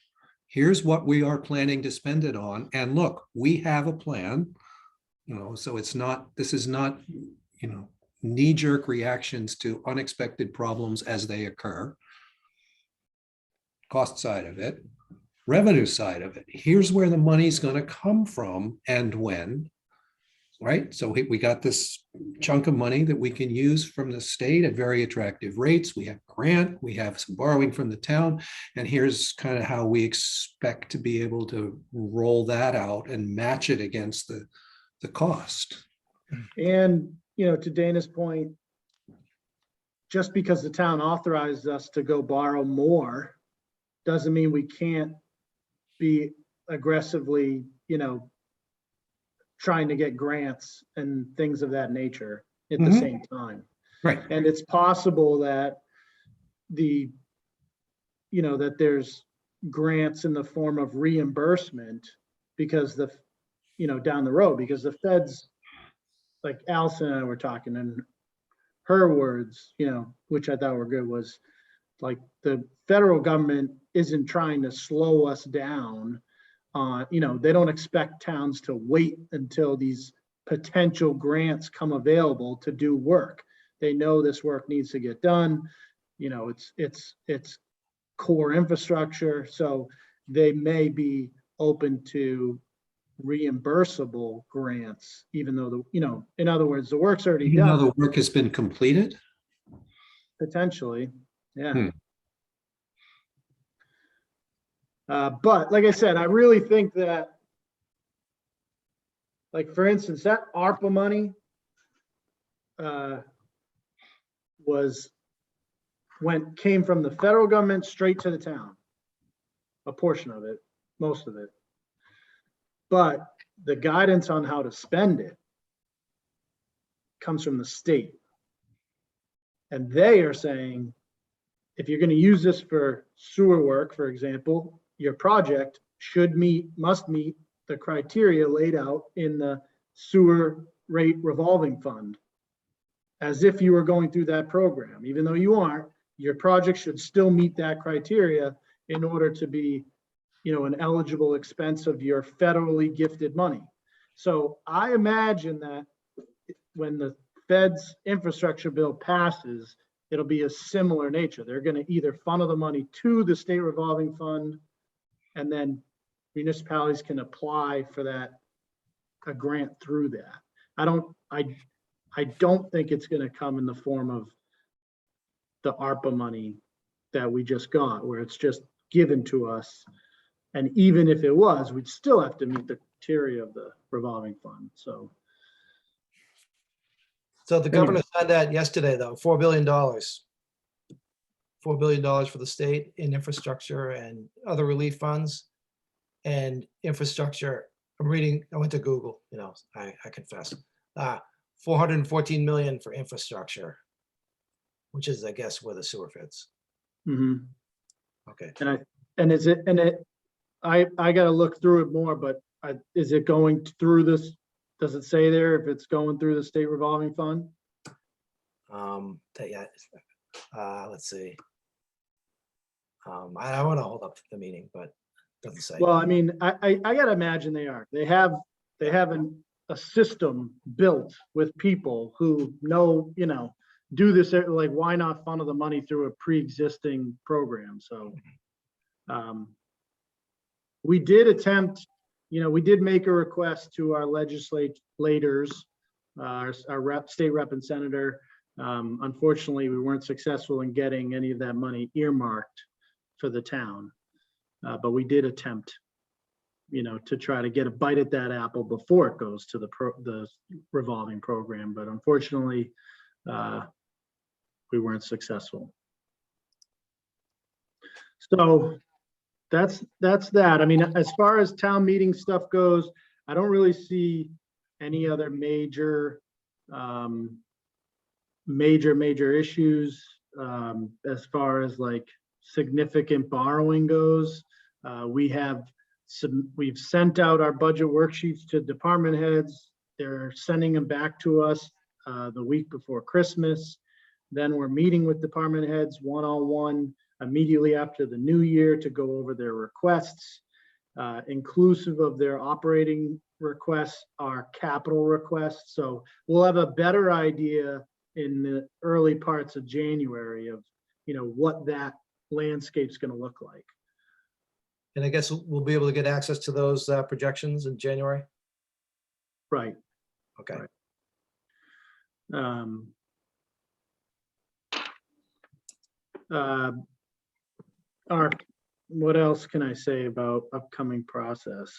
Here's what we are planning to spend it on. And look, we have a plan, so this is not, knee-jerk reactions to unexpected problems as they occur. Cost side of it, revenue side of it. Here's where the money's going to come from and when. Right? So we got this chunk of money that we can use from the state at very attractive rates. We have grant, we have some borrowing from the town, and here's kind of how we expect to be able to roll that out and match it against the cost. And, to Dana's point, just because the town authorized us to go borrow more doesn't mean we can't be aggressively, trying to get grants and things of that nature at the same time. Right. And it's possible that that there's grants in the form of reimbursement because down the road, because the feds, like Allison and I were talking, and her words, which I thought were good, was like the federal government isn't trying to slow us down. They don't expect towns to wait until these potential grants come available to do work. They know this work needs to get done. It's core infrastructure. So they may be open to reimbursable grants, even though in other words, the work's already Even though done. the work has been completed? Potentially, yeah. But like I said, I really think that, like, for instance, that ARPA money came from the federal government straight to the town. A portion of it, most of it. But the guidance on how to spend it comes from the state. And they are saying, if you're going to use this for sewer work, for example, your project must meet the criteria laid out in the sewer rate revolving fund, as if you were going through that program. Even though you aren't, your project should still meet that criteria in order to be, an eligible expense of your federally gifted money. So I imagine that when the Fed's infrastructure bill passes, it'll be a similar nature. They're going to either funnel the money to the state revolving fund, and then municipalities can apply for a grant through that. I don't think it's going to come in the form of the ARPA money that we just got, where it's just given to us. And even if it was, we'd still have to meet the criteria of the revolving fund. So the governor signed that yesterday, though, $4 billion. $4 billion for the state in infrastructure and other relief funds. And infrastructure, I went to Google, I confess. 414 million for infrastructure, which is, I guess, where the sewer fits. Okay. I got to look through it more, but is it going through this? Does it say there if it's going through the state revolving fund? Yeah, let's see. I want to hold up the meeting, but it doesn't say. Well, I mean, I gotta imagine they are. They have a system built with people who know, do this, like, why not funnel the money through a pre-existing program? So we did attempt, we did make a request to our legislators, our state rep and senator. Unfortunately, we weren't successful in getting any of that money earmarked for the town. But we did attempt, to try to get a bite at that apple before it goes to the revolving program. But unfortunately, we weren't successful. So that's that. I mean, as far as town meeting stuff goes, I don't really see any other major issues as far as like significant borrowing goes. We've sent out our budget worksheets to department heads. They're sending them back to us the week before Christmas. Then we're meeting with department heads one-on-one immediately after the new year to go over their requests, inclusive of their operating requests, our capital requests. So we'll have a better idea in the early parts of January of, what that landscape's going to look like. And I guess we'll be able to get access to those projections in January. Right. Okay. Right. What else can I say about upcoming process?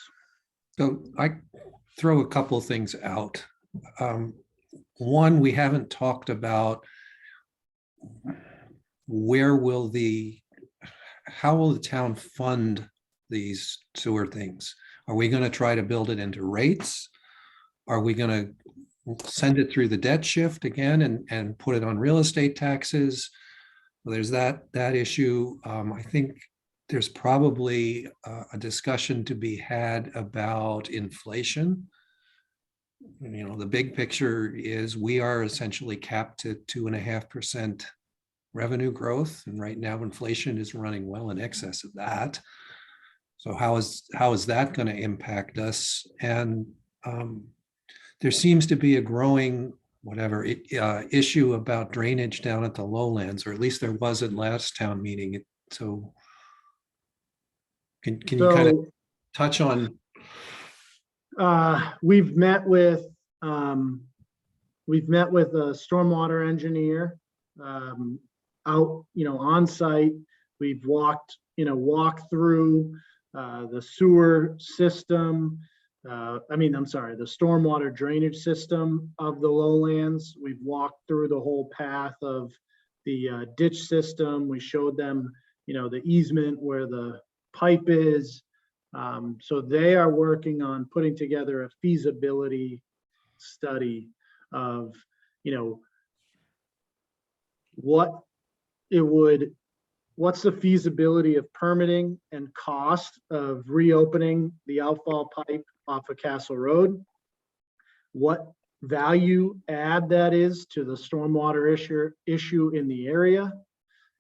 So I throw a couple of things out. One, we haven't talked about how will the town fund these sewer things? Are we going to try to build it into rates? Are we going to send it through the debt shift again and put it on real estate taxes? Well, there's that issue. I think there's probably a discussion to be had about inflation. The big picture is we are essentially capped to 2.5% revenue growth, and right now inflation is running well in excess of that. So how is that going to impact us? And there seems to be a growing issue about drainage down at the lowlands, or at least there was at last town meeting. So can you kind of touch on? We've met with a stormwater engineer out, on site. We've walked through the sewer system. The stormwater drainage system of the lowlands. We've walked through the whole path of the ditch system. We showed them, the easement where the pipe is. So they are working on putting together a feasibility study of, what's the feasibility of permitting and cost of reopening the outfall pipe off of Castle Road, what value add that is to the stormwater issue in the area,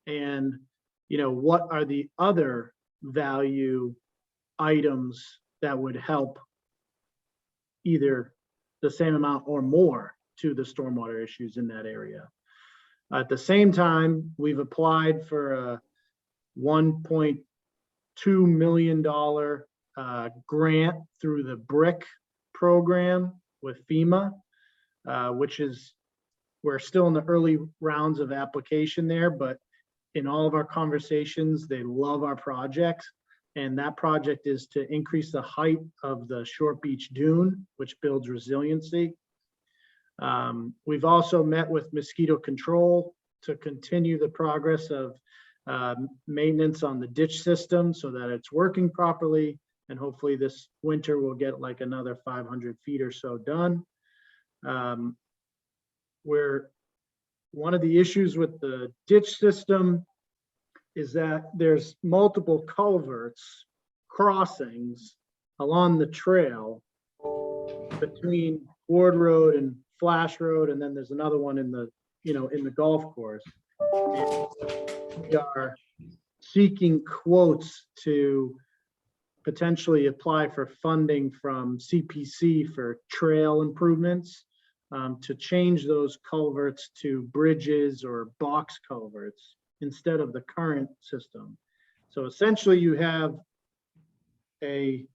and what are the other value items that would help either the same amount or more to the stormwater issues in that area. At the same time, we've applied for a $1.2 million grant through the BRIC program with FEMA, we're still in the early rounds of application there, but in all of our conversations, they love our project. And that project is to increase the height of the Short Beach Dune, which builds resiliency. We've also met with mosquito control to continue the progress of maintenance on the ditch system so that it's working properly. And hopefully this winter we'll get like another 500 feet or so done. Where one of the issues with the ditch system is that there's multiple culverts crossings along the trail between Ward Road and Flash Road, and then there's another one in the, in the golf course. And we are seeking quotes to potentially apply for funding from CPC for trail improvements, to change those culverts to bridges or box culverts instead of the current system. So essentially you have a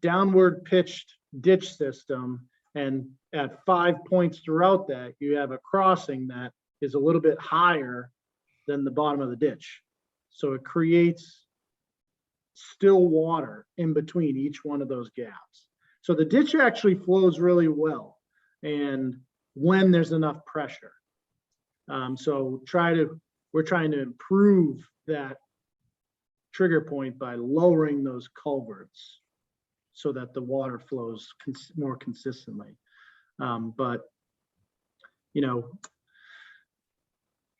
downward pitched ditch system, and at 5 points throughout that, you have a crossing that is a little bit higher than the bottom of the ditch. So it creates still water in between each one of those gaps. So the ditch actually flows really well, and when there's enough pressure. So we're trying to improve that trigger point by lowering those culverts so that the water flows more consistently. But,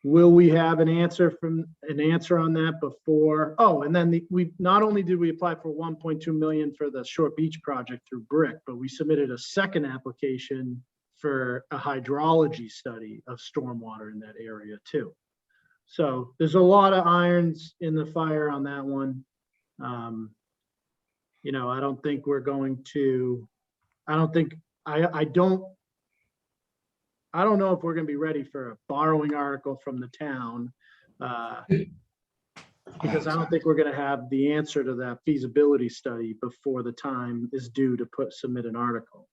will we have an answer on that before? Oh, and then we not only did we apply for 1.2 million for the Short Beach project through BRIC, but we submitted a second application for a hydrology study of stormwater in that area too. So there's a lot of irons in the fire on that one. I don't think we're going to, I don't know if we're going to be ready for a borrowing article from the town, because I don't think we're going to have the answer to that feasibility study before the time is due to submit an article.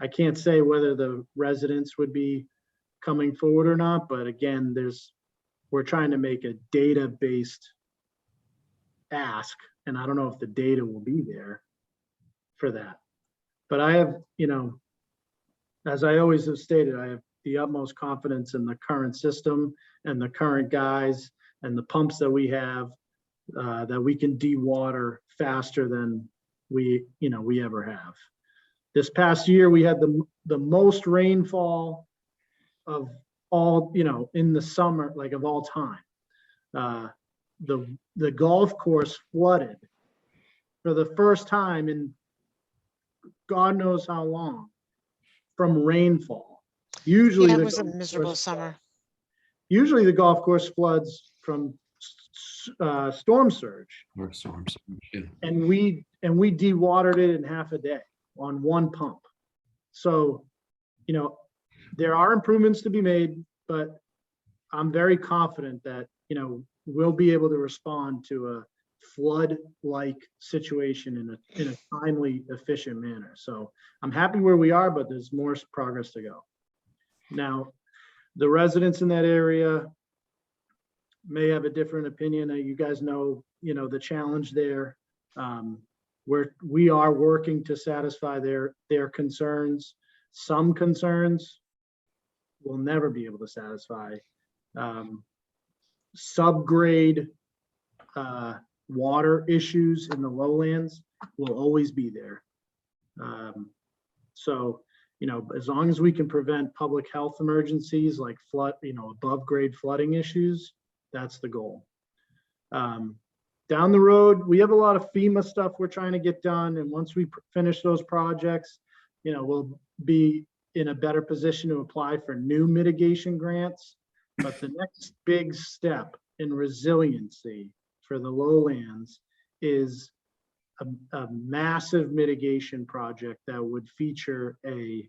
I can't say whether the residents would be coming forward or not, but again, we're trying to make a data-based ask, and I don't know if the data will be there for that. But I have, as I always have stated, I have the utmost confidence in the current system and the current guys and the pumps that we have, that we can dewater faster than we ever have. This past year, we had the most rainfall of all, in the summer, like of all time. The golf course flooded for the first time in God knows how long from rainfall. Usually Yeah, it was a miserable summer. Usually the golf course floods from storm surge. Or storms. Yeah. And we dewatered it in half a day on one pump. So, there are improvements to be made, but I'm very confident that, we'll be able to respond to a flood-like situation in a timely, efficient manner. So I'm happy where we are, but there's more progress to go. Now, the residents in that area may have a different opinion. You guys know, the challenge there. We are working to satisfy their concerns. Some concerns we'll never be able to satisfy. Subgrade water issues in the lowlands will always be there. So, as long as we can prevent public health emergencies like flood, above grade flooding issues, that's the goal. Down the road, we have a lot of FEMA stuff we're trying to get done. And once we finish those projects, we'll be in a better position to apply for new mitigation grants. But the next big step in resiliency for the lowlands is a massive mitigation project that would feature a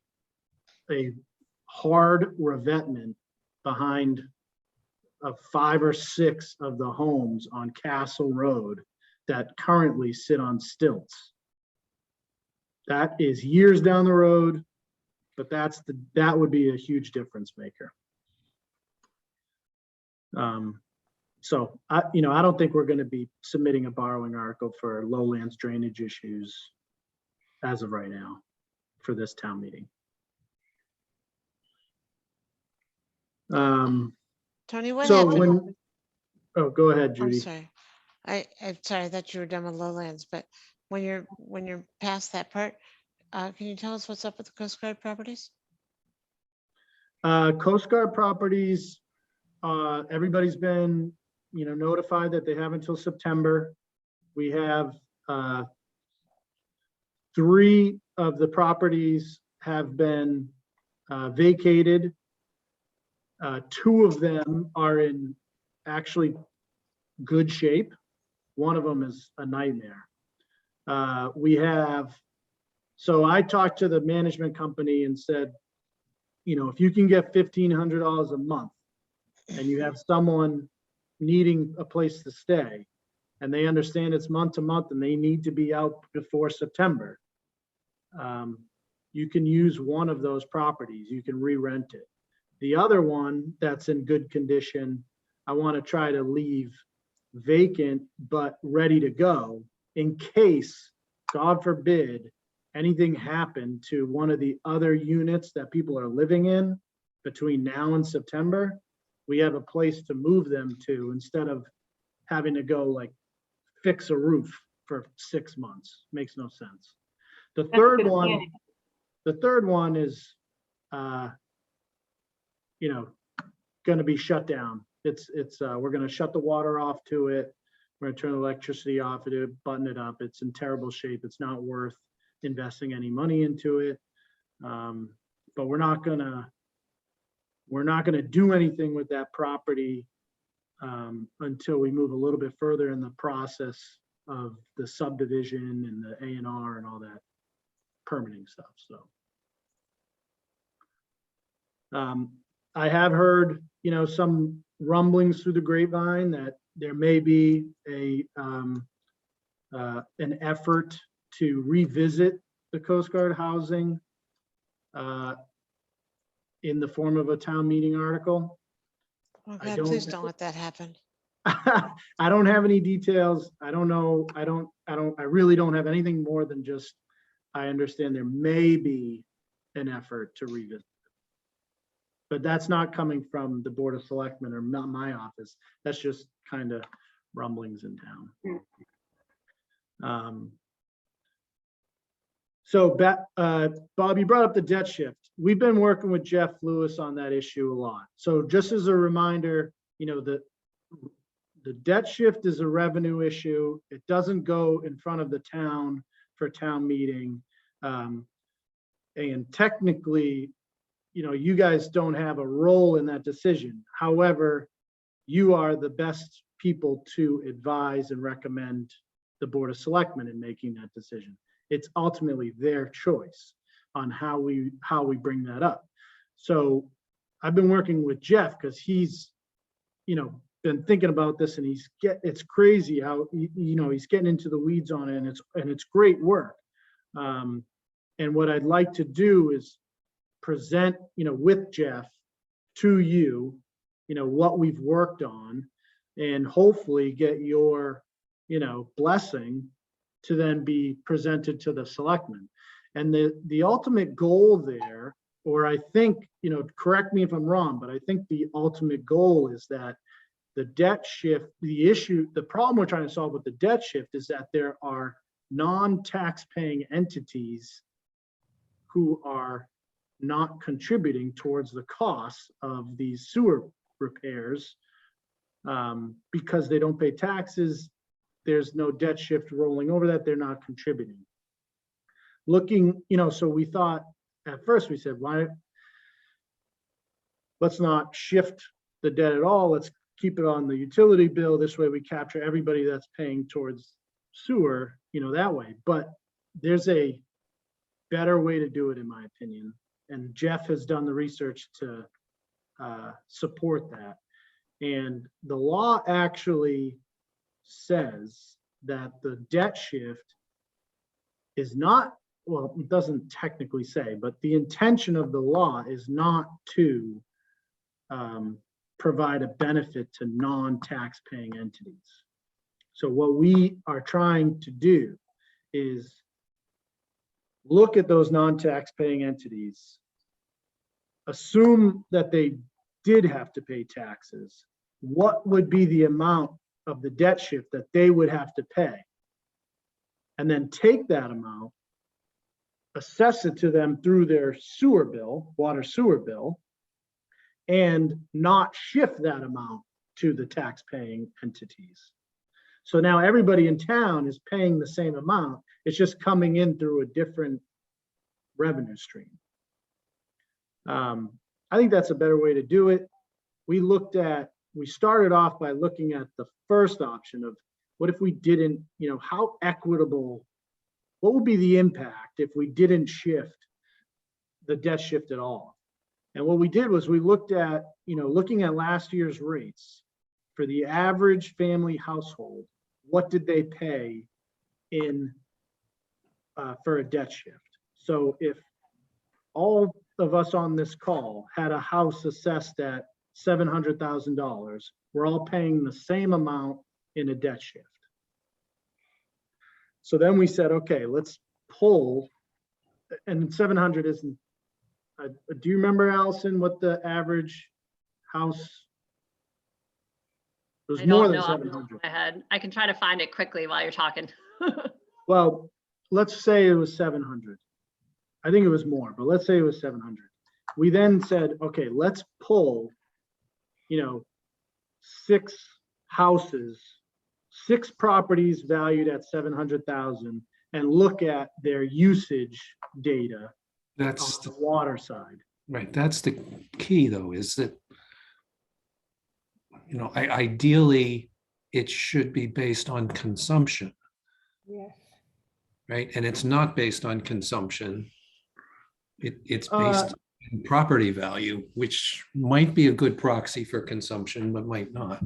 hard revetment behind 5 or 6 of the homes on Castle Road that currently sit on stilts. That is years down the road, but that would be a huge difference maker. So I don't think we're going to be submitting a borrowing article for lowlands drainage issues as of right now for this town meeting. Tony, what So happened? go ahead, I'm Judy. sorry. I'm sorry, I thought you were done with lowlands, but when you're past that part, can you tell us what's up with the Coast Guard properties? Coast Guard properties, everybody's been, notified that they have until September. We have 3 of the properties have been vacated. 2 of them are in actually good shape. One of them is a nightmare. So I talked to the management company and said, if you can get $1,500 a month and you have someone needing a place to stay and they understand it's month to month and they need to be out before September, you can use one of those properties. You can re-rent it. The other one that's in good condition, I want to try to leave vacant but ready to go in case, God forbid, anything happened to one of the other units that people are living in between now and September. We have a place to move them to instead of having to go like fix a roof for 6 months. Makes no sense. The That's third good one, planning. the third one is, going to be shut down. We're going to shut the water off to it. We're going to turn the electricity off it, button it up. It's in terrible shape. It's not worth investing any money into it. But we're not going to do anything with that property until we move a little bit further in the process of the subdivision and the A&R and all that permitting stuff. So I have heard, some rumblings through the grapevine that there may be an effort to revisit the Coast Guard housing in the form of a town meeting article. Oh I God, please don't let that happen. I don't have any details. I don't know. I really don't have anything more than just, I understand there may be an effort to revisit. But that's not coming from the Board of Selectmen or not my office. That's just kind of rumblings in town. So Bob, you brought up the debt shift. We've been working with Jeff Lewis on that issue a lot. So just as a reminder, the debt shift is a revenue issue. It doesn't go in front of the town for town meeting. And technically, you guys don't have a role in that decision. However, you are the best people to advise and recommend the Board of Selectmen in making that decision. It's ultimately their choice on how we bring that up. So I've been working with Jeff because he's, been thinking about this, and it's crazy how, he's getting into the weeds on it, and it's great work. And what I'd like to do is present, with Jeff to you, what we've worked on, and hopefully get your, blessing to then be presented to the selectmen. And the ultimate goal there, or I think, correct me if I'm wrong, but I think the ultimate goal is that the debt shift, the problem we're trying to solve with the debt shift is that there are non-tax paying entities who are not contributing towards the costs of these sewer repairs because they don't pay taxes. There's no debt shift rolling over that. They're not contributing. Looking, so we thought at first, we said, let's not shift the debt at all. Let's keep it on the utility bill. This way we capture everybody that's paying towards sewer, that way. But there's a better way to do it, in my opinion. And Jeff has done the research to support that. And the law actually says that the debt shift is not, well, it doesn't technically say, but the intention of the law is not to provide a benefit to non-tax paying entities. So what we are trying to do is look at those non-tax paying entities, assume that they did have to pay taxes. What would be the amount of the debt shift that they would have to pay? And then take that amount, assess it to them through their sewer bill, water sewer bill, and not shift that amount to the tax paying entities. So now everybody in town is paying the same amount. It's just coming in through a different revenue stream. I think that's a better way to do it. We started off by looking at the first option of what if we didn't, how equitable, what would be the impact if we didn't shift the debt shift at all? And what we did was we looked at, looking at last year's rates for the average family household, what did they pay in for a debt shift? So if all of us on this call had a house assessed at $700,000, we're all paying the same amount in a debt shift. So then we said, okay, let's pull, and 700 isn't, do you remember, Allison, what the average house? It was I more don't than know off the top 700. of my head. I can try to find it quickly while you're talking. Well, let's say it was 700. I think it was more, but let's say it was 700. We then said, okay, let's pull, 6 houses, 6 properties valued at 700,000 and look at their usage data on That's the water side. right. That's the key, though, is that, ideally, it should be based on consumption, Yes. right? And it's not based on consumption. It's Uh, based on property value, which might be a good proxy for consumption, but might not.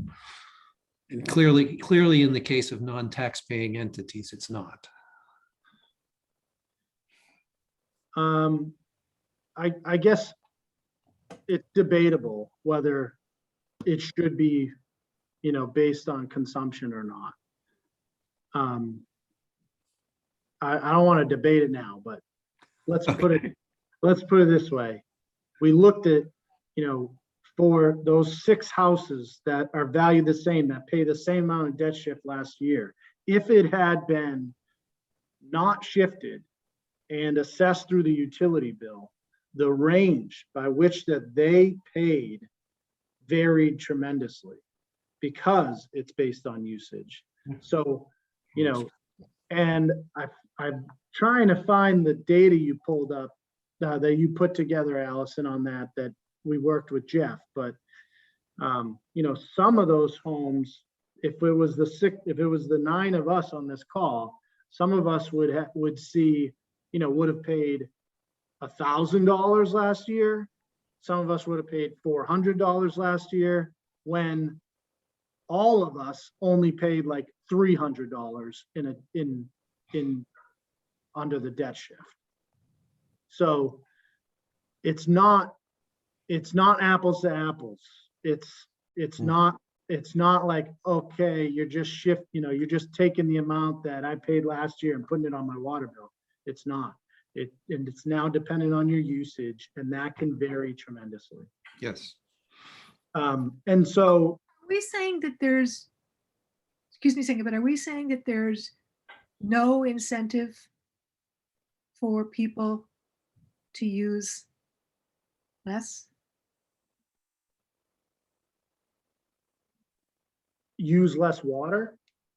And clearly in the case of non-tax paying entities, it's not. I guess it's debatable whether it should be, based on consumption or not. I don't want to debate it now, but let's put it this way. We looked at, for those 6 houses that are valued the same, that pay the same amount of debt shift last year, if it had been not shifted and assessed through the utility bill, the range by which that they paid varied tremendously because it's based on usage. So, and I'm trying to find the data you pulled up, that you put together, Allison, on that we worked with Jeff, but some of those homes, if it was the 9 of us on this call, some of us would see, would have paid $1,000 last year. Some of us would have paid $400 last year, when all of us only paid like $300 in under the debt shift. So it's not apples to apples. It's not like, okay, you're just taking the amount that I paid last year and putting it on my water bill. It's not. And it's now dependent on your usage, and that can vary tremendously. Yes. And so, Are we saying that there's, excuse me a second, but are we saying that there's no incentive for people to use less? use less water.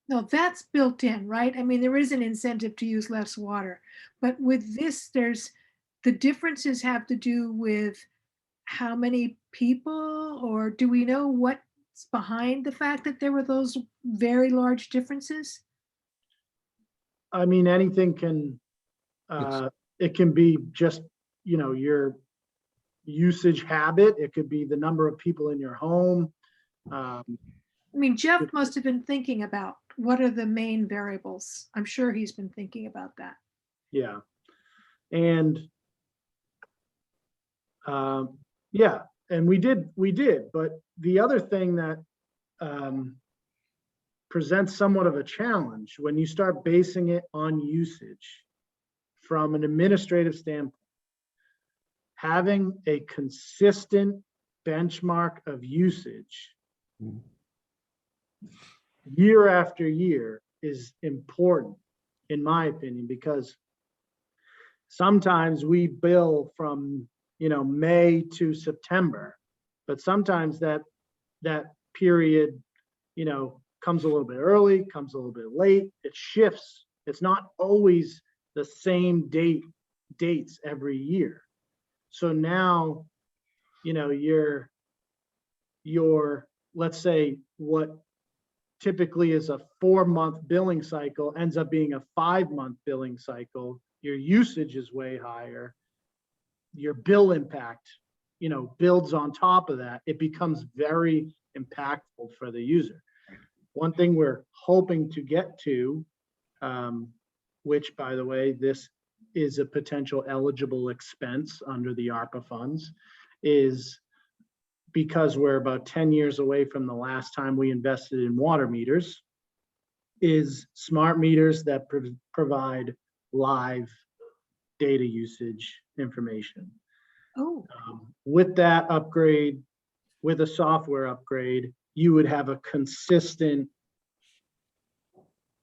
No, that's built in, right? I mean, there is an incentive to use less water, but with this, the differences have to do with how many people, or do we know what's behind the fact that there were those very large differences? I mean, anything can, it can be just, your usage habit. It could be the number of people in your home. I mean, Jeff must have been thinking about what are the main variables. I'm sure he's been thinking about that. Yeah. And yeah, and we did, but the other thing that presents somewhat of a challenge when you start basing it on usage from an administrative standpoint, having a consistent benchmark of usage year after year is important, in my opinion, because sometimes we bill from, May to September, but sometimes that period, comes a little bit early, comes a little bit late. It shifts. It's not always the same dates every year. So now, you know, your, let's say what typically is a 4-month billing cycle ends up being a 5-month billing cycle. Your usage is way higher. Your bill impact, you know, builds on top of that. It becomes very impactful for the user. One thing we're hoping to get to, which by the way, this is a potential eligible expense under the ARPA funds, is because we're about 10 years away from the last time we invested in water meters, is smart meters that provide live data usage information. Oh, With that upgrade, with a software upgrade, you would have a consistent,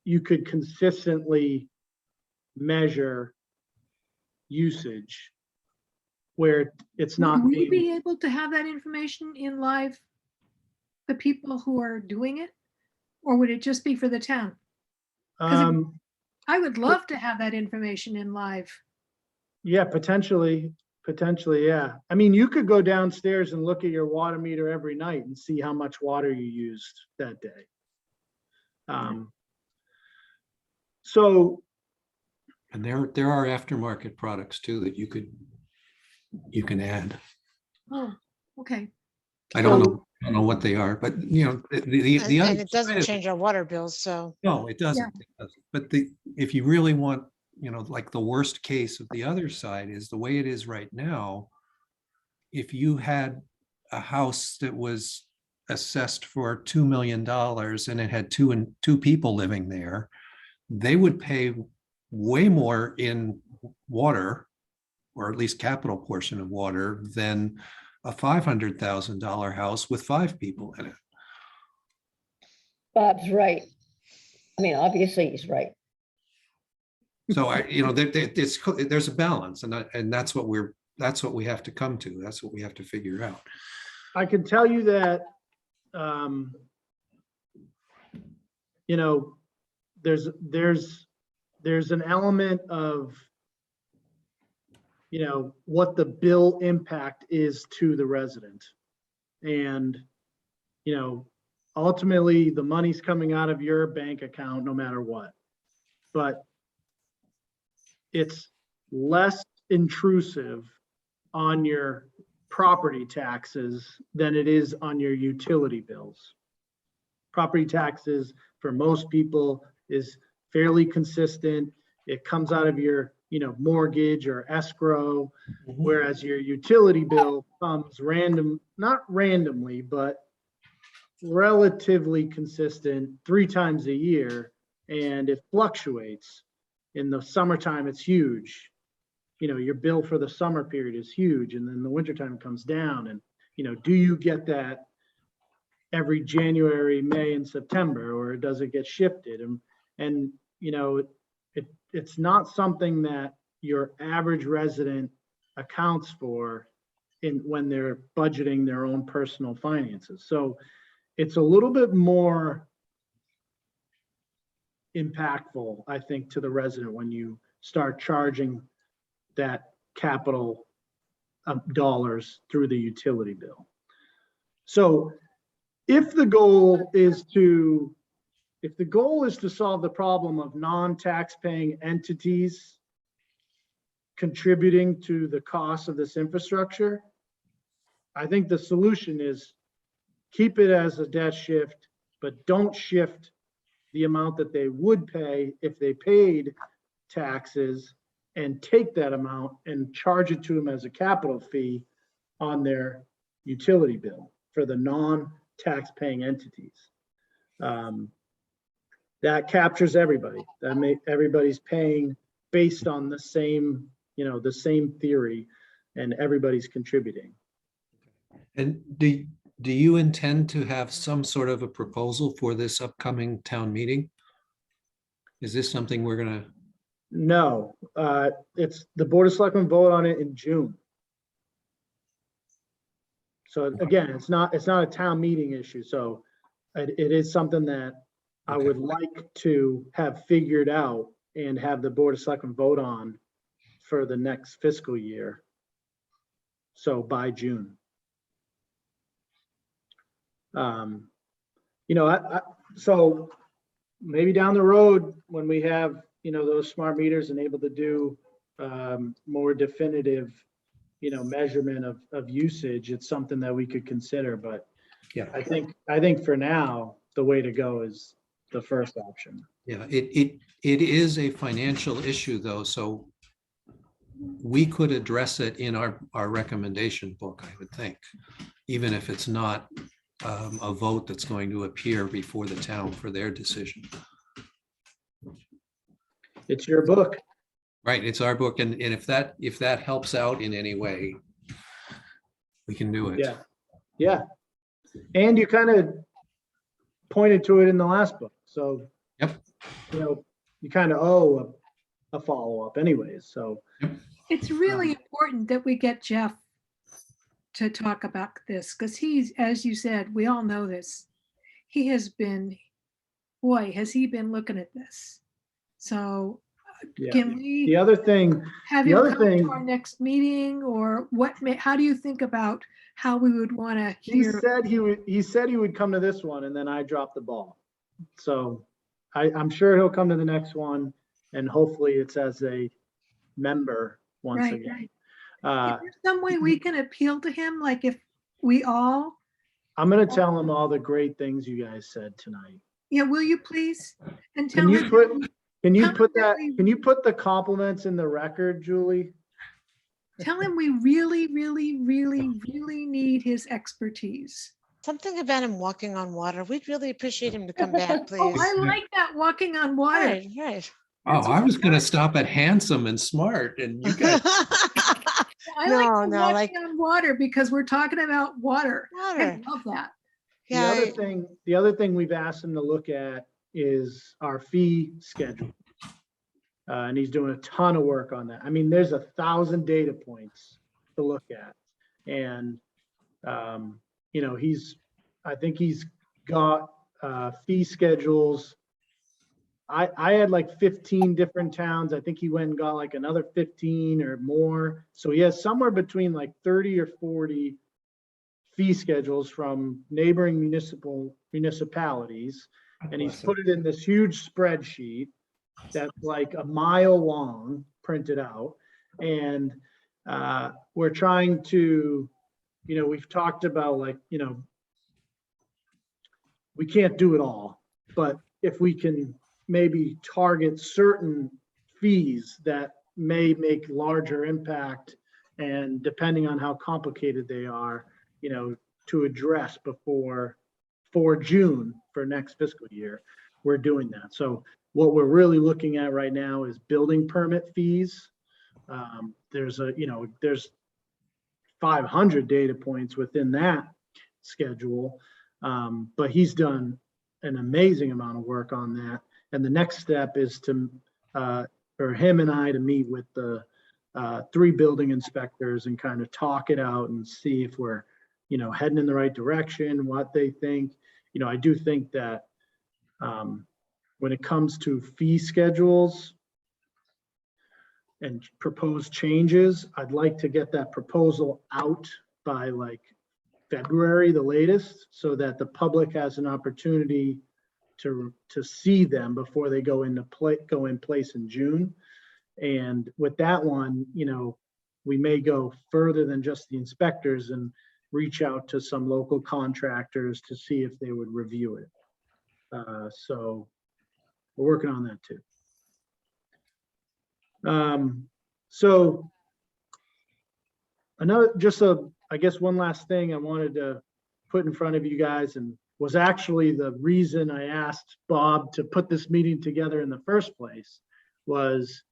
you could consistently measure usage where it's not would we being, be able to have that information in live, the people who are doing it? Or would it just be for the town? I would love to have that information in live. yeah, potentially, yeah. I mean, you could go downstairs and look at your water meter every night and see how much water you used that day. So, And there are aftermarket products too that you can add. Oh, okay. I don't know what they are, but you know, the other And it doesn't side of change our water bills, so. No, it doesn't. It doesn't. But if you really want, you know, like the worst case of the other side is the way it is right now. If you had a house that was assessed for $2 million and it had two people living there, they would pay way more in water, or at least capital portion of water, than a $500,000 house with 5 people in it. Bob's right. I mean, obviously he's right. So there's a balance, and that's what we have to come to. That's what we have to figure out. I can tell you that, you know, there's an element of, you know, what the bill impact is to the resident. And, you know, ultimately the money's coming out of your bank account no matter what. But it's less intrusive on your property taxes than it is on your utility bills. Property taxes for most people is fairly consistent. It comes out of your, you know, mortgage or escrow, whereas your utility bill comes not randomly, but relatively consistent 3 times a year, and it fluctuates. In the summertime, it's huge. You know, your bill for the summer period is huge, and then the wintertime comes down. And, you know, do you get that every January, May, and September, or does it get shifted? And you know, it's not something that your average resident accounts for when they're budgeting their own personal finances. So it's a little bit more impactful, I think, to the resident when you start charging that capital dollars through the utility bill. So if the goal is to solve the problem of non-tax paying entities contributing to the cost of this infrastructure, I think the solution is keep it as a debt shift, but don't shift the amount that they would pay if they paid taxes, and take that amount and charge it to them as a capital fee on their utility bill for the non-tax paying entities. That captures everybody. Everybody's paying based on the same, you know, the same theory, and everybody's contributing. And do you intend to have some sort of a proposal for this upcoming town meeting? Is this something we're gonna? No, it's the Board of Selectmen vote on it in June. So again, it's not a town meeting issue. So it is something that I Okay. would like to have figured out and have the Board of Selectmen vote on for the next fiscal year. So by June. You know, so maybe down the road, when we have, you know, those smart meters and able to do more definitive, you know, measurement of usage, it's something that we could consider. But Yeah. I think for now, the way to go is the first option. Yeah, it is a financial issue though, so we could address it in our recommendation book, I would think, even if it's not a vote that's going to appear before the town for their decision. It's your book. Right, it's our book, and if that helps out in any way, we can do it. Yeah. Yeah. And you kind of pointed to it in the last book. So, Yep. you know, you kind of owe a follow-up anyways. So It's really important that we get Jeff to talk about this, because he's, as you said, we all know this. He has been, boy, has he been looking at this. So yeah. can The we other thing, have the him other come thing, to our next meeting, or how do you think about how we would want to he hear? said he would come to this one, and then I dropped the ball. So I'm sure he'll come to the next one, and hopefully it's as a member once Right, again. right. Is there some way we can appeal to him? Like if we all, I'm going to tell him all the great things you guys said tonight. yeah, will you please? And tell Can you him, put tell him that can you put the compliments in the record, Julie? tell him we really, really, really, really need his expertise. Something about him walking on water. We'd really appreciate him to come back, Oh, please. I like that, walking on water. Right, right. Oh, I was gonna stop at handsome and smart, and you guys, I No, like the no, walking like on water because we're talking about water. I water. love that. Yeah, The other thing we've asked him to look at is our fee schedule. And he's doing a ton of work on that. I mean, there's 1,000 data points to look at. And, you know, I think he's got fee schedules. I had like 15 different towns. I think he went and got like another 15 or more. So he has somewhere between like 30 or 40 fee schedules from neighboring municipalities. And he's put it in this huge spreadsheet that's like a mile long, printed out. And we're trying to, you know, we've talked about like, you know, we can't do it all, but if we can maybe target certain fees that may make larger impact, and depending on how complicated they are, you know, to address for June for next fiscal year, we're doing that. So what we're really looking at right now is building permit fees. There's 500 data points within that schedule, but he's done an amazing amount of work on that. And the next step is for him and I to meet with the 3 building inspectors and kind of talk it out and see if we're, you know, heading in the right direction, what they think. You know, I do think that when it comes to fee schedules and proposed changes, I'd like to get that proposal out by like February, the latest, so that the public has an opportunity to see them before they go in place in June. And with that one, you know, we may go further than just the inspectors and reach out to some local contractors to see if they would review it. So we're working on that too. So I guess one last thing I wanted to put in front of you guys, and was actually the reason I asked Bob to put this meeting together in the first place, was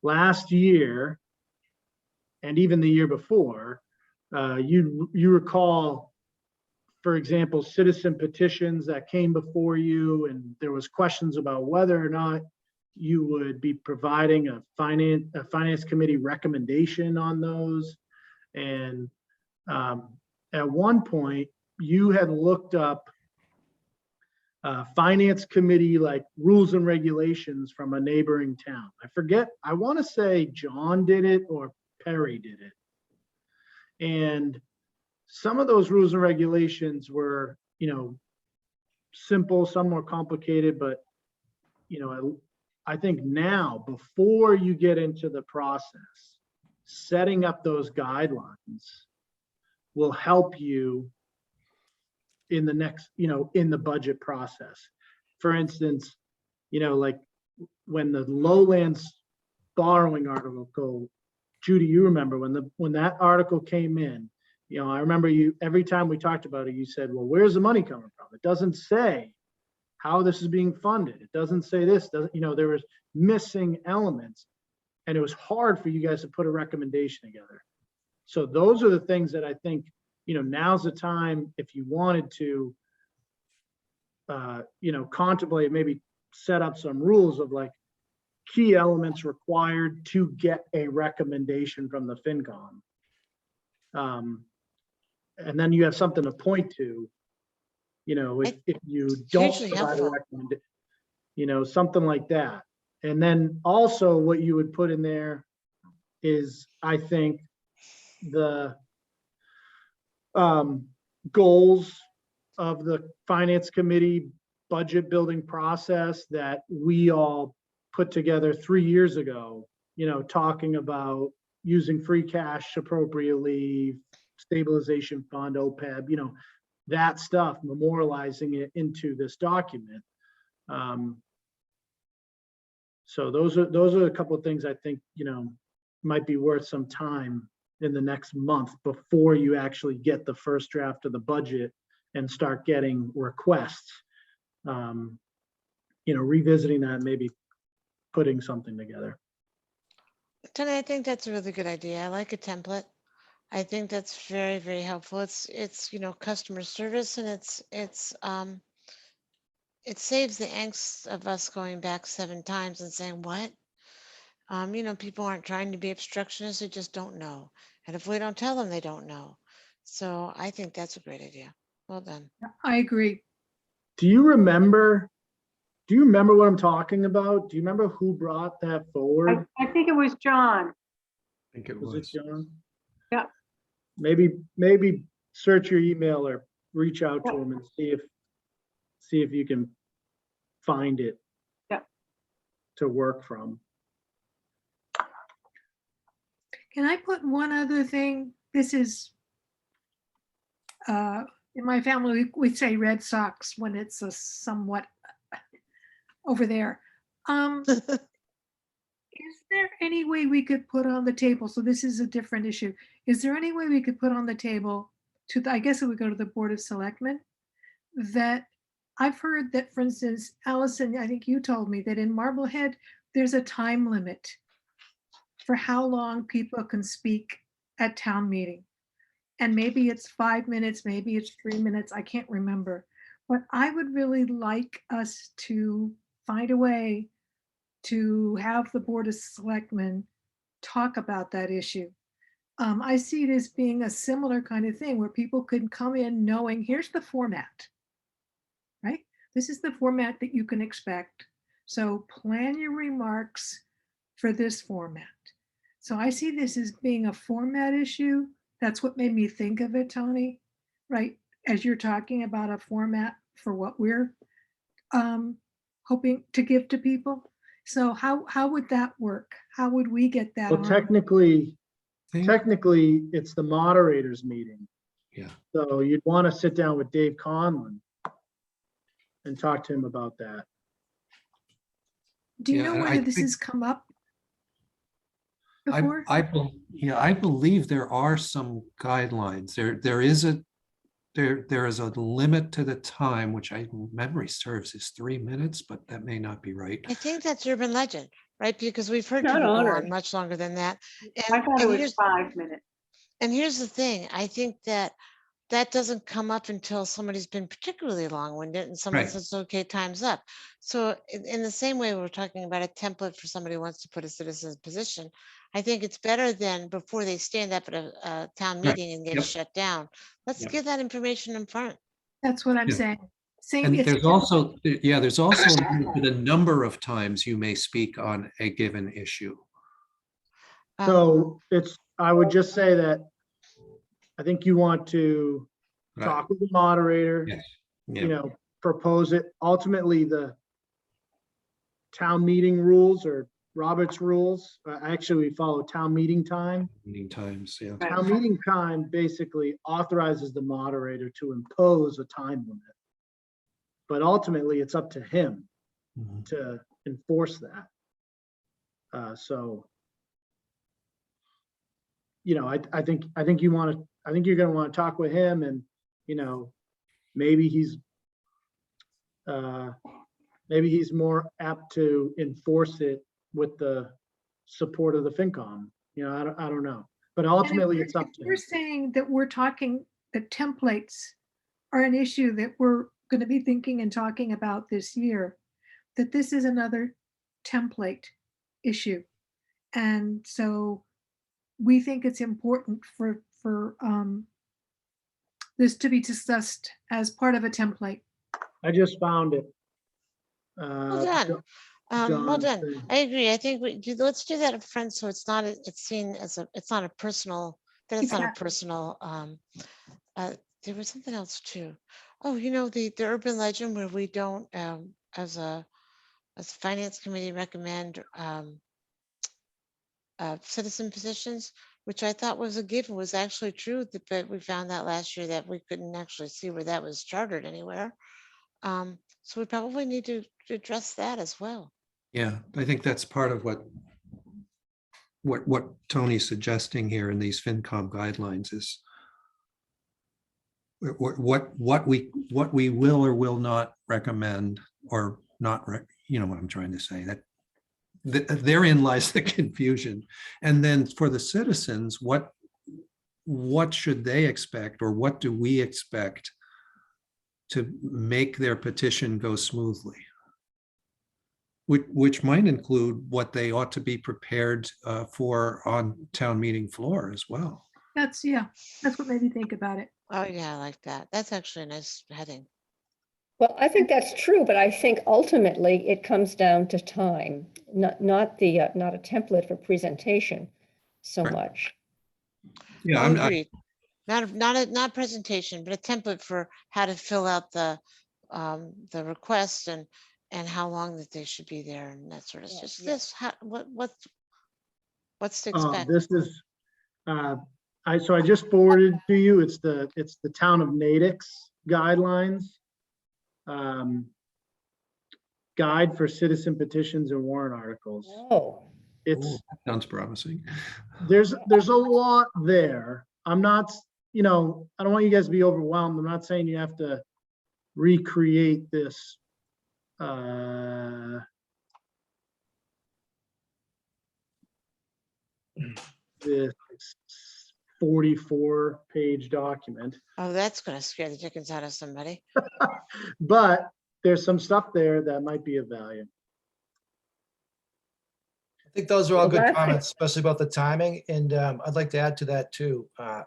last year and even the year before, you recall, for example, citizen petitions that came before you, and there was questions about whether or not you would be providing a finance committee recommendation on those. And at one point, you had looked up finance committee, like rules and regulations from a neighboring town. I forget, I want to say John did it or Perry did it. And some of those rules and regulations were, simple, some more complicated, but, I think now, before you get into the process, setting up those guidelines will help you in the next, in the budget process. For instance, like when the lowlands borrowing article, Judy, you remember when that article came in, I remember you, every time we talked about it, you said, well, where's the money coming from? It doesn't say how this is being funded. It doesn't say this, there was missing elements, and it was hard for you guys to put a recommendation together. So those are the things that I think, now's the time, if you wanted to, contemplate, maybe set up some rules of like key elements required to get a recommendation from the FinCom. And then you have something to point to, if you don't hugely provide a helpful. recommendation, something like that. And then also what you would put in there is, I think, the goals of the finance committee budget building process that we all put together 3 years ago, talking about using free cash appropriately, stabilization fund, OPEB, that stuff, memorializing it into this document. So those are a couple of things I think, might be worth some time in the next month before you actually get the first draft of the budget and start getting requests. Revisiting that, maybe putting something together. Tony, I think that's a really good idea. I like a template. I think that's very, very helpful. It's customer service, and it saves the angst of us going back 7 times and saying, what? People aren't trying to be obstructionists, they just don't know. And if we don't tell them, they don't know. So I think that's a great idea. Well done. I agree. Do you remember what I'm talking about? Do you remember who brought that forward? I think it was John. I think it Was it was. John? Yeah. Maybe search your email or reach out to him and see if you can find it. Yeah. To work from. Can I put one other thing? This is, in my family, we say Red Sox when it's a somewhat over there. Is there any way we could put on the table, so this is a different issue, is there any way we could put on the table to, I guess it would go to the Board of Selectmen, that I've heard that, for instance, Allison, I think you told me that in Marblehead, there's a time limit for how long people can speak at town meeting. And maybe it's 5 minutes, maybe it's 3 minutes, I can't remember. But I would really like us to find a way to have the Board of Selectmen talk about that issue. I see it as being a similar kind of thing where people can come in knowing, here's the format, right? This is the format that you can expect. So plan your remarks for this format. So I see this as being a format issue. That's what made me think of it, Tony, right? As you're talking about a format for what we're hoping to give to people. So how would that work? How would we get that Well, on? technically, it's the moderator's meeting. Yeah. So you'd want to sit down with Dave Conlon and talk to him about that. Do you Yeah, know and I whether this think- has come up before? I believe there are some guidelines. There is a limit to the time, which memory serves is 3 minutes, but that may not be right. I think that's urban legend, right? Because we've heard Not people go honored. on much longer than that. I thought it was here's- 5 minutes. And here's the thing, I think that doesn't come up until somebody's been particularly long-winded and someone Right. says, okay, time's up. So in the same way we're talking about a template for somebody who wants to put a citizen's position, I think it's better than before they stand up at a town Right. meeting and get Yep. shut down. Let's Yep. give that information in front. That's what I'm Yeah. saying. Same, And it's there's also, yeah, there's also the number of times you may speak on a given issue. So I would just say that I think you want to Right. talk with the moderator, Yes. you Yeah. know, propose it. Ultimately, the town meeting rules or Robert's rules, actually, we follow town meeting time. Many times, yeah. Right. Town meeting time basically authorizes the moderator to impose a time limit. But ultimately, it's up to him Mhm. to enforce that. So, you know, I think you want to, I think you're going to want to talk with him, and, you know, maybe he's more apt to enforce it with the support of the FinCom. You know, I don't know, but ultimately it's up to We're him. saying that we're talking, that templates are an issue that we're going to be thinking and talking about this year, that this is another template issue. And so we think it's important for this to be discussed as part of a template. I just found it. Well done. Well John's done. thing. I agree. I think let's do that up front, so it's not, it's seen as it's not a personal, that it's not a Exactly. personal, there was something else too. Oh, you know, the urban legend where we don't, as a finance committee, recommend citizen petitions, which I thought was a given, was actually true, but we found that last year that we couldn't actually see where that was chartered anywhere. So we probably need to address that as well. Yeah, I think that's part of what Tony's suggesting here in these FinCom guidelines is what we will or will not recommend or not, you know what I'm trying to say, that therein lies the confusion. And then for the citizens, what should they expect, or what do we expect to make their petition go smoothly? Which might include what they ought to be prepared for on town meeting floor as well. That's what made me think about it. Oh yeah, I like that. That's actually a nice heading. Well, I think that's true, but I think ultimately it comes down to time, not not a template for presentation so Right. much. Yeah, Oh, agreed. Not presentation, but a template for how to fill out the request and how long that they should be there and that sort of Yeah, just yeah. this, how, what's to expect. This is, so I just forwarded to you, it's the town of Natick's guidelines. Guide for citizen petitions and warrant articles. Oh, Ooh, that sounds promising. There's a lot there. I'm not, you know, I don't want you guys to be overwhelmed. I'm not saying you have to recreate this. This 44-page document, Oh, that's gonna scare the dickens out of somebody. but there's some stuff there that might be of value. I think those are all Well, good that's- comments, especially about the timing. And I'd like to add to that too. You know,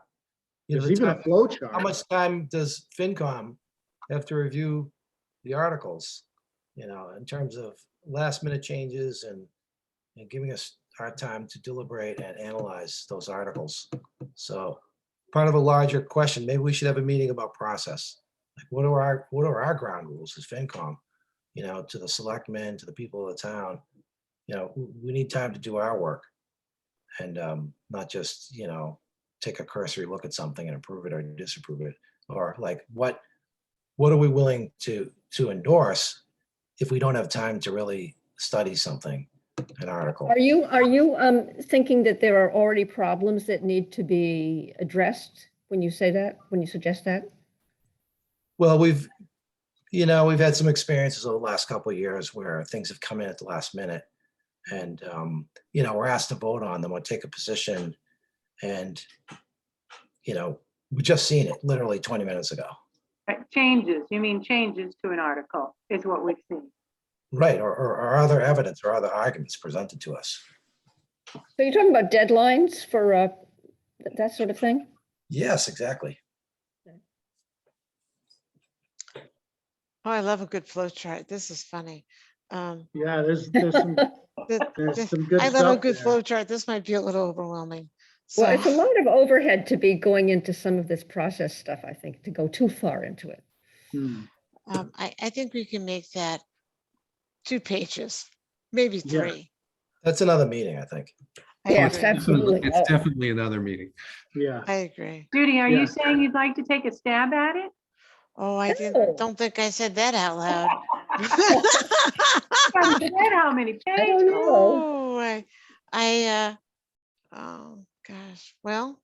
There's the even a time- flow how chart. much time does FinCom have to review the articles? You know, in terms of last minute changes and giving us our time to deliberate and analyze those articles. So part of a larger question, maybe we should have a meeting about process. Like what are our ground rules as FinCom, you know, to the selectmen, to the people of the town. You know, we need time to do our work and not just, you know, take a cursory look at something and approve it or disapprove it. Or like what are we willing to endorse if we don't have time to really study something, an article? are you thinking that there are already problems that need to be addressed when you say that, when you suggest that? Well, we've had some experiences over the last couple of years where things have come in at the last minute and, you know, we're asked to vote on them or take a position and, you know, we just seen it literally 20 minutes ago. Right, changes, you mean changes to an article is what we've seen. Right, or other evidence or other arguments presented to us. So you're talking about deadlines for that sort of thing? Yes, exactly. Oh, I love a good flow chart. This is funny. Yeah, there's some good I love a stuff good there. flow chart. This might be a little overwhelming. Well, So, it's a lot of overhead to be going into some of this process stuff, I think, to go too far into it. Hmm. I think we can make that 2 pages, maybe Yeah. 3. That's another meeting, I think. I Yes, agree. absolutely. It's definitely another meeting. Yeah. I agree. Judy, are Yeah. you saying you'd like to take a stab at it? Oh, I didn't, No. don't think I said that out loud. Haven't said how many I don't pages. know. Oh, oh gosh, well,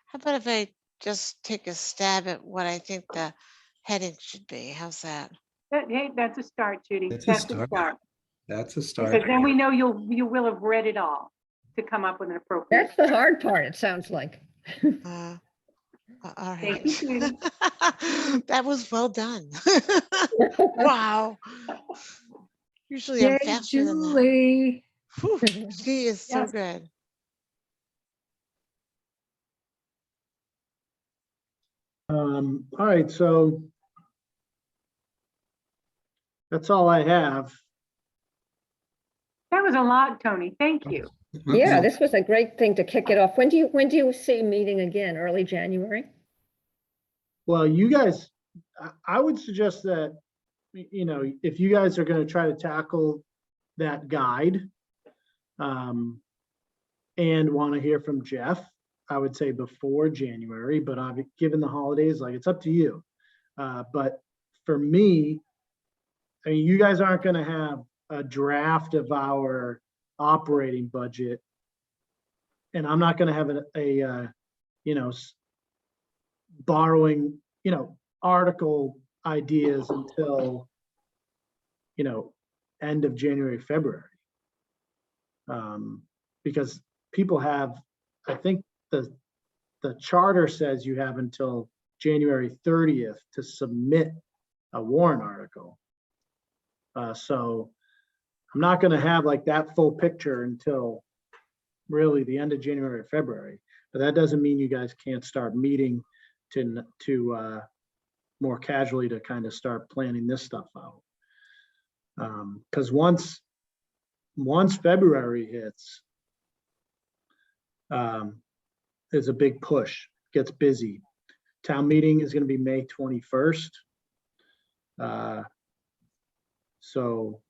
how about if I just take a stab at what I think the heading should be? How's that? Hey, that's a start, Judy. It's a That's a start. start. That's a start. Because then we know you will have read it all to come up with an appropriate. That's the hard part, it sounds like. All Thank right. you, Judy. That was well done. Wow. Usually I'm Yay, faster than that. Julie. Whew, she is so Yes. good. All right, so that's all I have. That was a lot, Tony. Thank you. Yeah, this was a great thing to kick it off. When do you see meeting again? Early January? Well, you guys, I would suggest that, you know, if you guys are going to try to tackle that guide, and want to hear from Jeff, I would say before January, but given the holidays, like, it's up to you. But for me, I mean, you guys aren't going to have a draft of our operating budget, and I'm not going to have you know, borrowing, you know, article ideas until, you know, end of January, February. Because people have, I think the charter says you have until January 30th to submit a warrant article. So I'm not going to have like that full picture until really the end of January, February. But that doesn't mean you guys can't start meeting to more casually to kind of start planning this stuff out. Because once February hits, there's a big push, gets busy. Town meeting is going to be May 21st. So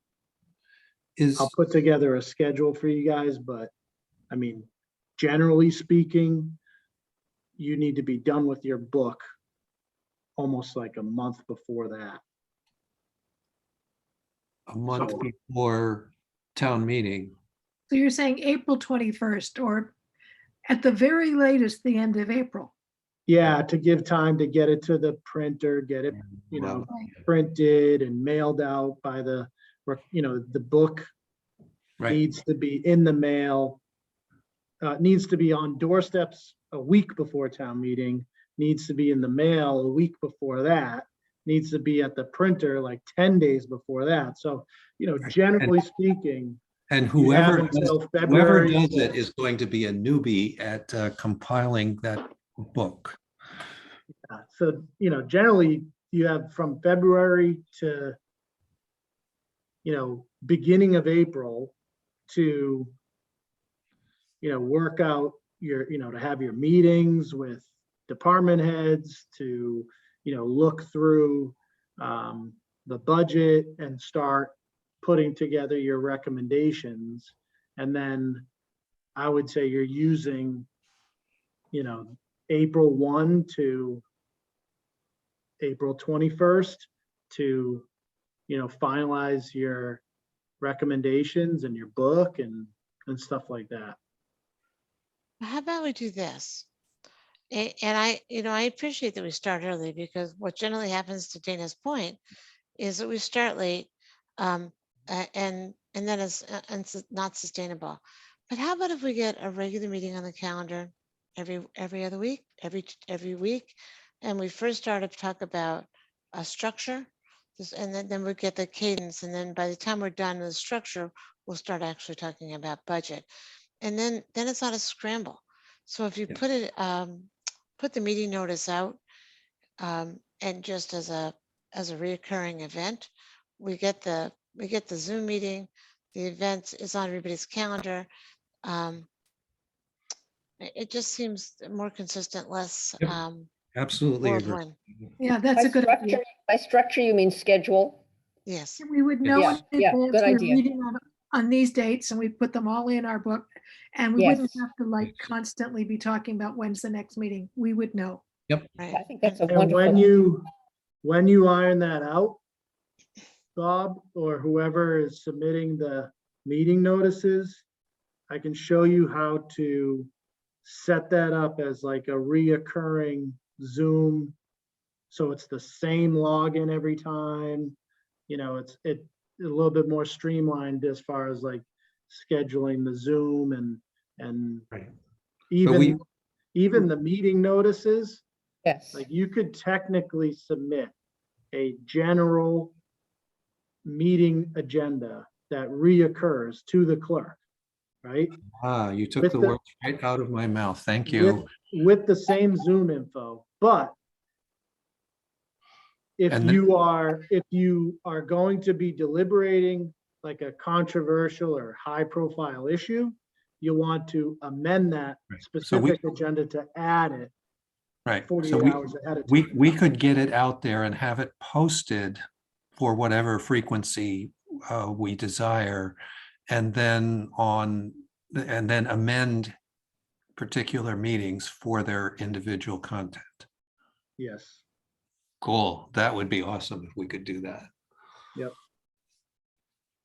I'll put together a schedule for you guys, but I mean, generally speaking, you need to be done with your book almost like a month before that. A month before town meeting. So you're saying April 21st, or at the very latest, the end of April. Yeah, to give time to get it to the printer, get it, you know, printed and mailed out by the, you know, the book needs to be in the mail, needs to be on doorsteps a week before town meeting, needs to be in the mail a week before that, needs to be at the printer like 10 days before that. So, you know, generally speaking, and whoever does it is going to be a newbie at compiling that book. So, you know, generally you have from February to, you know, beginning of April to, you know, work out your, you know, to have your meetings with department heads, to, you know, look through the budget and start putting together your recommendations. And then I would say you're using, you know, April 1 to April 21st to, you know, finalize your recommendations and your book and stuff like that. How about we do this? And I, you know, I appreciate that we start early, because what generally happens, to Dana's point, is that we start late, and then it's not sustainable. But how about if we get a regular meeting on the calendar every other week, every week, and we first start to talk about a structure, and then we get the cadence, and then by the time we're done with the structure, we'll start actually talking about budget, and then it's not a scramble. So if you put the meeting notice out, and just as a reoccurring event, we get the Zoom meeting, the event is on everybody's calendar. It just seems more consistent, less Yep. Absolutely agree. whirlwind. Yeah, that's a good idea. By structure, you mean schedule? Yes. We would know Yeah, in yeah, advance good we're idea. meeting on these dates, and we put them all in our book. And we wouldn't Yes. have to like constantly be talking about when's the next meeting. We would know. Yep. Right. I think that's a And wonderful. when you iron that out, Bob, or whoever is submitting the meeting notices, I can show you how to set that up as like a reoccurring Zoom. So it's the same login every time. You know, it's a little bit more streamlined as far as like scheduling the Zoom and Right. even the meeting notices. Yes. Like you could technically submit a general meeting agenda that reoccurs to the clerk, right? You took With the the- words right out of my mouth. Thank you. With the same Zoom info, but if And then- you are going to be deliberating like a controversial or high profile issue, you want to amend that Right. So we- specific agenda to add it Right. 48 So hours ahead of time. we could get it out there and have it posted for whatever frequency we desire, and then amend particular meetings for their individual content. Yes. Cool. That would be awesome if we could do that. Yep.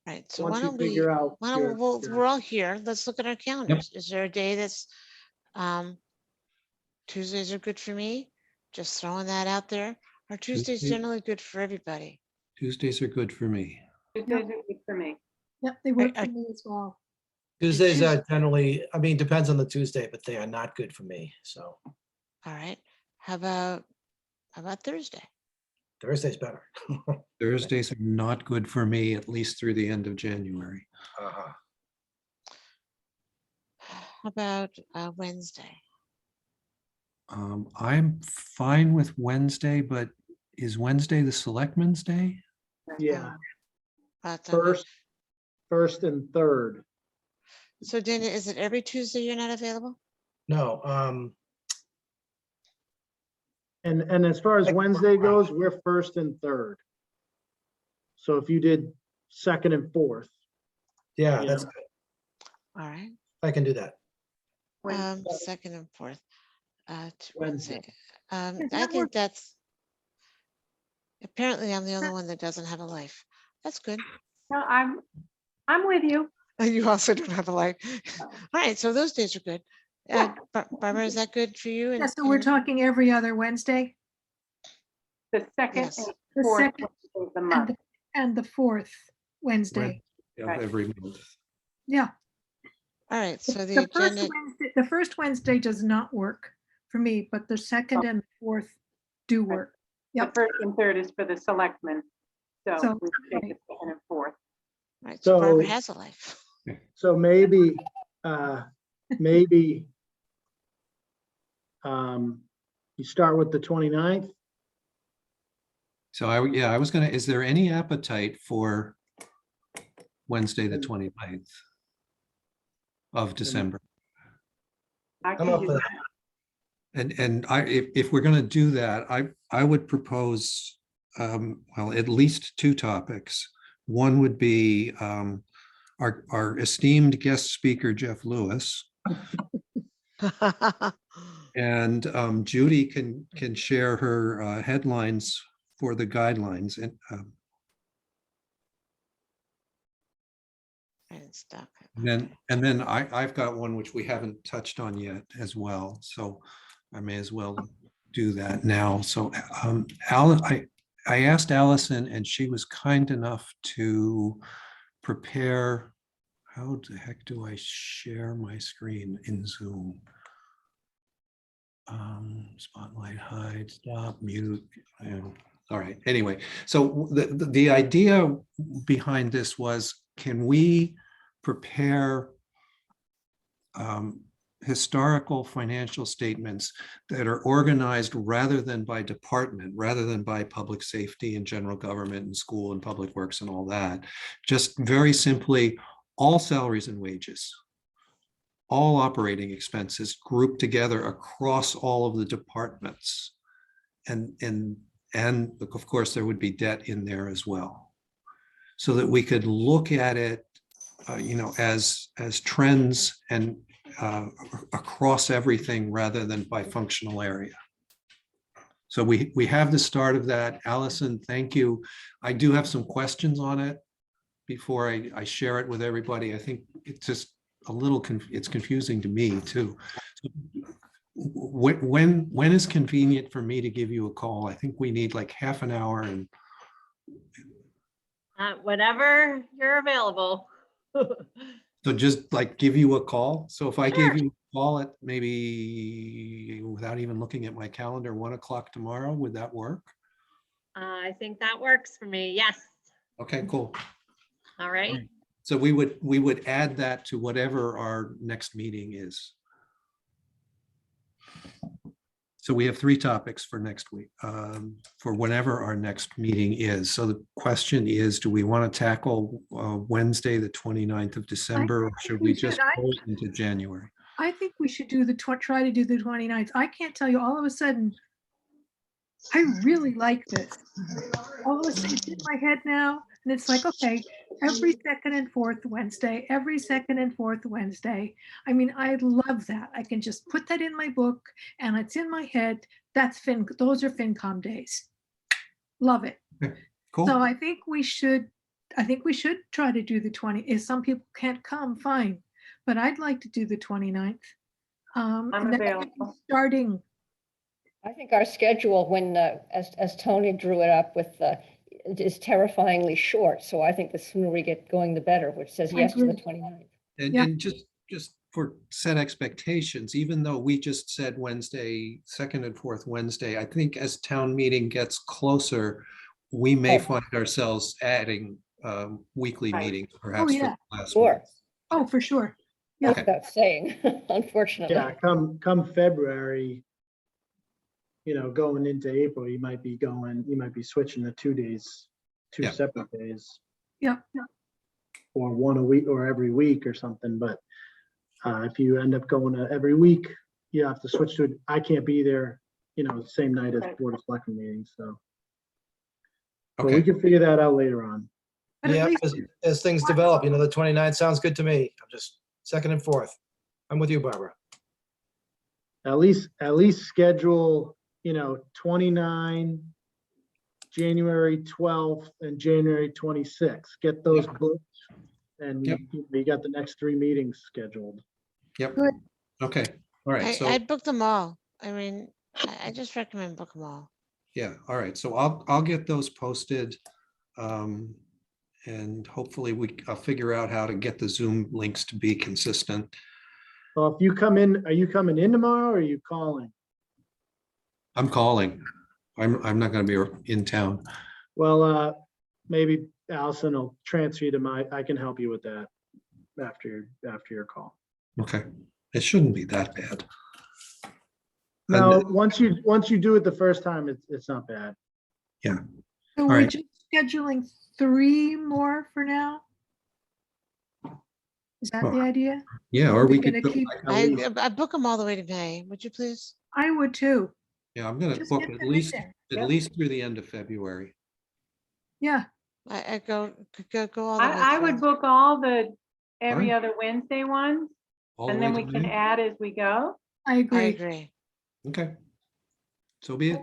Right. So Once why you don't we, figure out why don't, your- well, your- we're all here. Let's look at our calendars. Is there a day that's, Tuesdays are good for me? Just throwing that out there. Are Tuesdays Tuesday- generally good for everybody? Tuesdays are good for me. Tuesdays are good for me. Yep, they work I- for me as well. Tuesdays Tues- are generally, I mean, depends on the Tuesday, but they are not good for me. So All right. How about Thursday? Thursday's better. Thursdays are not good for me, at least through the end of January. Uh-huh. How about Wednesday? I'm fine with Wednesday, but is Wednesday the Selectmen's Day? Yeah, But, first and third. so Dana, is it every Tuesday you're not available? No, And as far as Wednesday goes, we're first and third. So if you did second and fourth, yeah, Yeah. that's good. All right. I can do that. Second and fourth. Wednesday. Does I that think work? that's, apparently I'm the only one that doesn't have a life. That's good. No, I'm with you. And you also don't have a life. All right, so those days are good. Barbara, is that good for you? Yeah, so we're talking every other Wednesday, The second Yes. and the fourth second Wednesday of the and month. and the fourth Wednesday. Of Right. every month. Yeah. All right, so the The first agenda, Wednesday, the first Wednesday does not work for me, but the second and fourth do work. The Yep. first and third is for the selectmen. So So, we take the second and fourth. right, so Barbara So- has a life. So maybe, maybe you start with the 29th. So I was gonna, is there any appetite for Wednesday, the 29th of December? I I'm can up do for that. that. And if we're gonna do that, I would propose, well, at least two topics. One would be our esteemed guest speaker, Jeff Lewis. And Judy can share her headlines for the guidelines. And And stuff. then I've got one which we haven't touched on yet as well. So I may as well do that now. So I asked Allison, and she was kind enough to prepare. How the heck do I share my screen in Zoom? Spotlight, hide, stop, mute. All right, anyway, so the idea behind this was, can we prepare historical financial statements that are organized rather than by department, rather than by public safety and general government and school and public works and all that. Just very simply, all salaries and wages, all operating expenses grouped together across all of the departments. And of course, there would be debt in there as well. So that we could look at it, as trends and across everything rather than by functional area. So we have the start of that. Allison, thank you. I do have some questions on it before I share it with everybody. I think it's just a little, it's confusing to me too. So when is convenient for me to give you a call? I think we need like half an hour and Whenever you're available. so just like give you a call. So if I Sure. gave you a call at maybe without even looking at my calendar, 1 o'clock tomorrow, would that work? I think that works for me. Yes. Okay, cool. All right. So we would add that to whatever our next meeting is. So we have 3 topics for next week, for whenever our next meeting is. So the question is, do we want to tackle Wednesday, the 29th of December, or should we just go into January? I think we should do try to do the 29th. I can't tell you, all of a sudden, I really like this. All of a sudden, it's in my head now, and it's like, okay, every second and fourth Wednesday, every second and fourth Wednesday. I mean, I love that. I can just put that in my book, and it's in my head. Those are FinCom days. Love it. Cool. So I think we should try to do the 20. If some people can't come, fine. But I'd like to do the 29th. I'm And then I could be available. starting. I think our schedule, when, as Tony drew it up with, is terrifyingly short. So I think the sooner we get going, the better, which says I yes to the agree. 29th. And, Yeah. and just for set expectations, even though we just said Wednesday, second and fourth Wednesday, I think as town meeting gets closer, we may Oh. find ourselves adding weekly Right. meetings, perhaps for yeah. the last Sure. month. Oh, for sure. Yeah. Goes without saying, unfortunately. Yeah, come February, going into April, you might be switching to 2 days, two Yeah. separate days, Yeah. or one a week or every week or something. But if you end up going to every week, you have to switch to it. I can't be there, the same night as Right. Board of Selectmen meetings. So, but we Okay, can figure that out later on. But at Yeah, least as things develop, the 29th sounds good to me. I'm just second and fourth. I'm with you, Barbara. At least schedule, 29, January 12th, and January 26th. Get those booked, and Yep. you got the next 3 meetings scheduled. yep. Good. Okay, all right, so, I'd book them all. I mean, I just recommend book them all. yeah, all right, so I'll get those posted. And hopefully I'll figure out how to get the Zoom links to be consistent. Well, if you come in, are you coming in tomorrow or are you calling? I'm calling. I'm not gonna be in town. Well, maybe Allison will transfer you to I can help you with that after your call. Okay, it shouldn't be that bad. No, And- once you do it the first time, it's not bad. So All we're right. just scheduling 3 more for now? Is that the idea? Yeah, or we We're could, gonna keep- At least. I book them all the way to May. Would you please? I would too. yeah, I'm gonna Just book get at them in least, there. at Yep. least through the end of February. Yeah, I go all the way. I would through. book all the every Fine. other Wednesday ones, All the and way then to we can May. add as we go. I I agree. agree. Okay. So be it.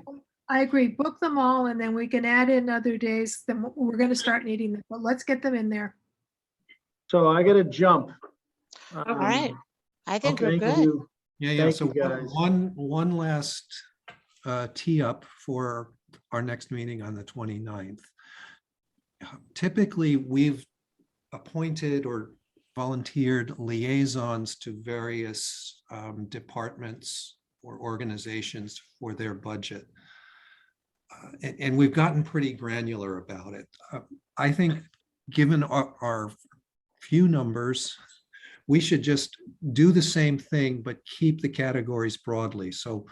I agree. Book them all and then we can add in other days. Then we're gonna start needing them, but let's get them in there. So I gotta jump. All right. I think we're Thank good. you. Yeah, Thank so you, guys. one last tee up for our next meeting on the 29th. Typically, we've appointed or volunteered liaisons to various departments or organizations for their budget. And we've gotten pretty granular about it. I think given our few numbers, we should just do the same thing, but keep the categories broadly. So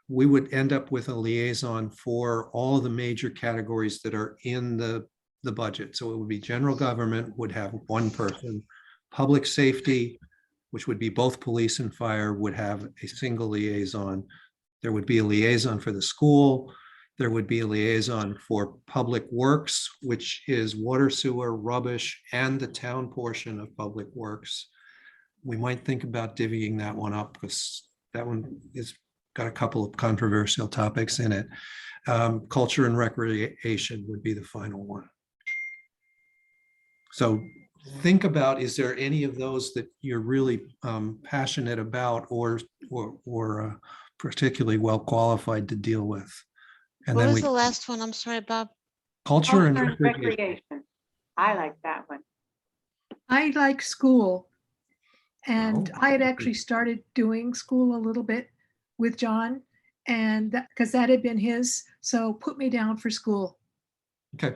we would end up with a liaison for all of the major categories that are in the budget. So it would be general government would have one person, public safety, which would be both police and fire, would have a single liaison. There would be a liaison for the school. There would be a liaison for public works, which is water, sewer, rubbish, and the town portion of public works. We might think about divvying that one up because that one is got a couple of controversial topics in it. Culture and recreation would be the final one. So think about, is there any of those that you're really passionate about or particularly well qualified to deal with? And What then was we, the last one? I'm sorry, Bob. culture and Culture and recreation. recreation. I like that one. I like school. And Oh, I had okay. actually started doing school a little bit with John, and that, because that had been his, so put me down for school. Okay,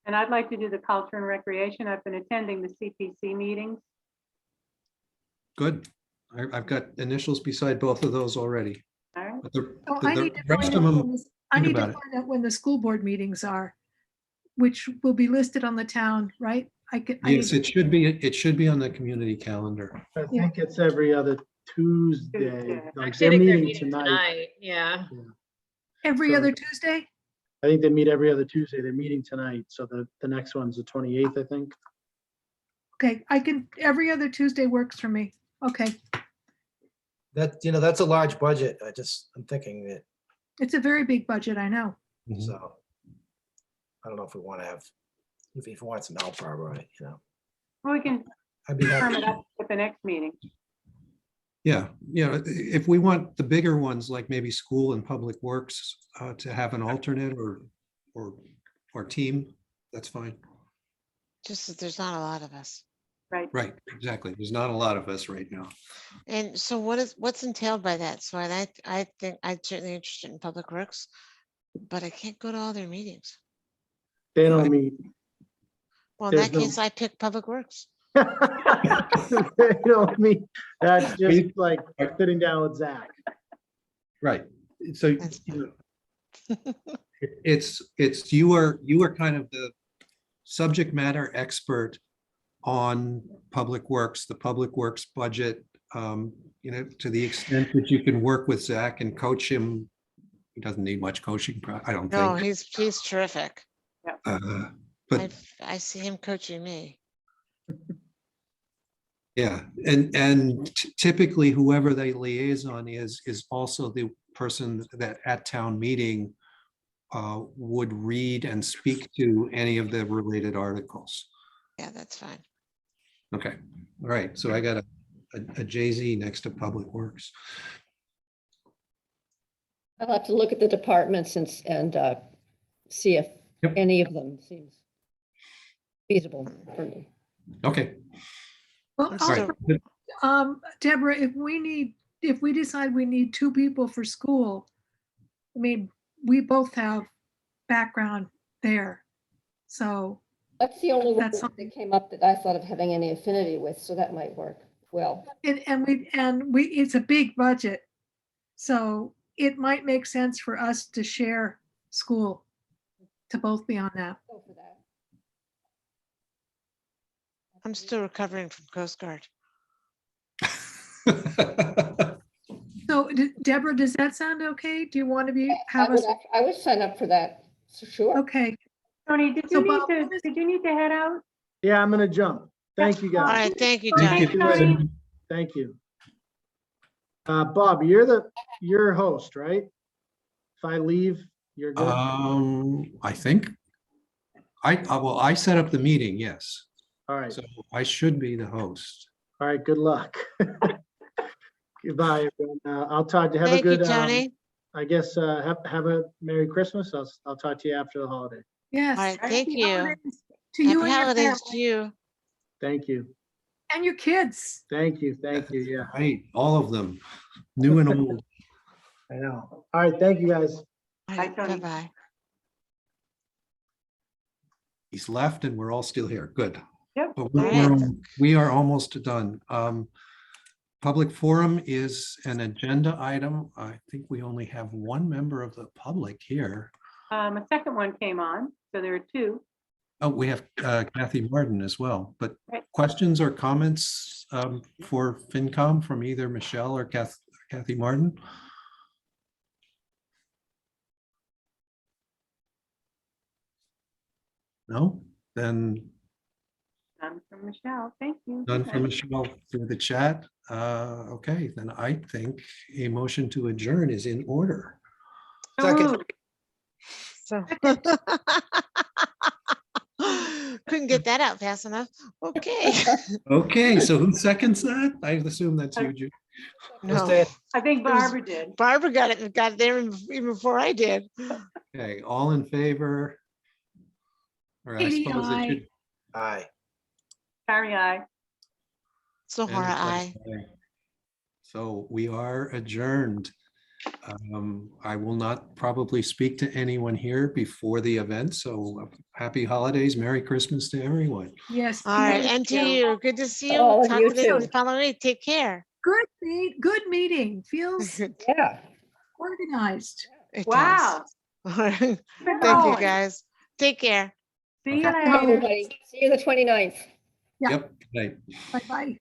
And I'd like to do the culture and recreation. I've been attending the CPC meetings. good. I've got initials beside both of those already. All right. But the So I need to rest find of out them, when I think need to about it. find out when the school board meetings are, which will be listed on the town, right? I Yes, need to- it should be on the community calendar. I think it's every other Tuesday. Tuesday. Like Actually, I they're think they're meeting meeting tonight. tonight. Yeah. every So- other Tuesday? I think they meet every other Tuesday. They're meeting tonight. So the next one's the 28th, I think. Okay, every other Tuesday works for me. Okay, That, that's a large budget. I'm thinking that, it's a very big budget, I know. Mhm. so. I don't know if we want to have, if we want some help, Barbara, Well, we can I'd be firm happy. it up at the next meeting. Yeah, if we want the bigger ones, like maybe school and public works, to have an alternate or team, that's fine. Just that there's not a lot of us. Right. Right, exactly. There's not a lot of us right now. And so what's entailed by that? So I think I'm certainly interested in public works, but I can't go to all their meetings. They don't meet. Well, in There's that no- case, I pick public works. They don't meet. That's just like sitting down with Zach. Right, so That's it's you are kind of the subject matter expert on public works, the public works budget, to the extent that you can work with Zach and coach him. He doesn't need much coaching, I don't No, think. he's terrific. But I see him coaching me. yeah, and typically whoever the liaison is also the person that at town meeting would read and speak to any of the related articles. Yeah, that's fine. Okay, all right, so I got a Jay-Z next to Public Works. I'll have to look at the departments and see if Yep. any of them seems feasible for me. Okay, Well, I'm all right. also, Deborah, if we decide we need 2 people for school, I mean, we both have background there. So, That's the only one That's that something- came up that I thought of having any affinity with, so that might work well. it's a big budget. So it might make sense for us to share school, to both be on that. Go for that. I'm still recovering from Coast Guard. So Deborah, does that sound okay? Do you want to I would sign up for that, so sure. Okay, Tony, did So, you need Bob, to, what is- did you need to head out? Yeah, I'm gonna jump. Thank you, All guys. right, thank you, Thank Tony. you. Tony. Thank you. Bob, you're host, right? If I leave, you're good. I think. I set up the meeting, yes, All right. so I should be the host. All right. Good luck. Goodbye, everyone. I'll talk to you. Have a Thank you, good, Tony. I guess, have a Merry Christmas. I'll talk to you after the holiday. yes. All right, Happy thank you. holidays To you Happy and your holidays to family you. Thank you. and your kids. Thank you. Thank you. Yeah, Right, all of them, new and old. I know. All right. Thank you, guys. All Bye, right, Tony. bye-bye. He's left and we're all still here. Good. Yep. But Alright. we are almost done. Public forum is an agenda item. I think we only have one member of the public here. A second one came on, so there are two. Oh, we have Kathy Martin as well, but Right. questions or comments for FinCom from either Michelle or Kathy Martin? No? Then None from Michelle. Thank you. none from Michelle through the chat. Okay, then I think a motion to adjourn is in order. So Second. moved. So. Couldn't get that out fast enough. Okay. Okay, so who seconds that? I assume that's you, Jude. No, I think was- Barbara did. Barbara got it there even before I did. Okay, all in favor? Or I Katie, suppose it aye. should. Aye. Carrie, aye. So and Hora, of course, I. aye. So we are adjourned. I will not probably speak to anyone here before the event, so happy holidays, Merry Christmas to everyone. Yes. All right, yes. and to you, good to see you. All of Talk you to the too. following week. Take care. Good meeting. Feels Yeah. organized. It Wow. does. All right. Thank you, going. guys. Take care. See you Happy later. holidays. Everybody, see you the 29th. Yeah. Yep, good night. Bye-bye.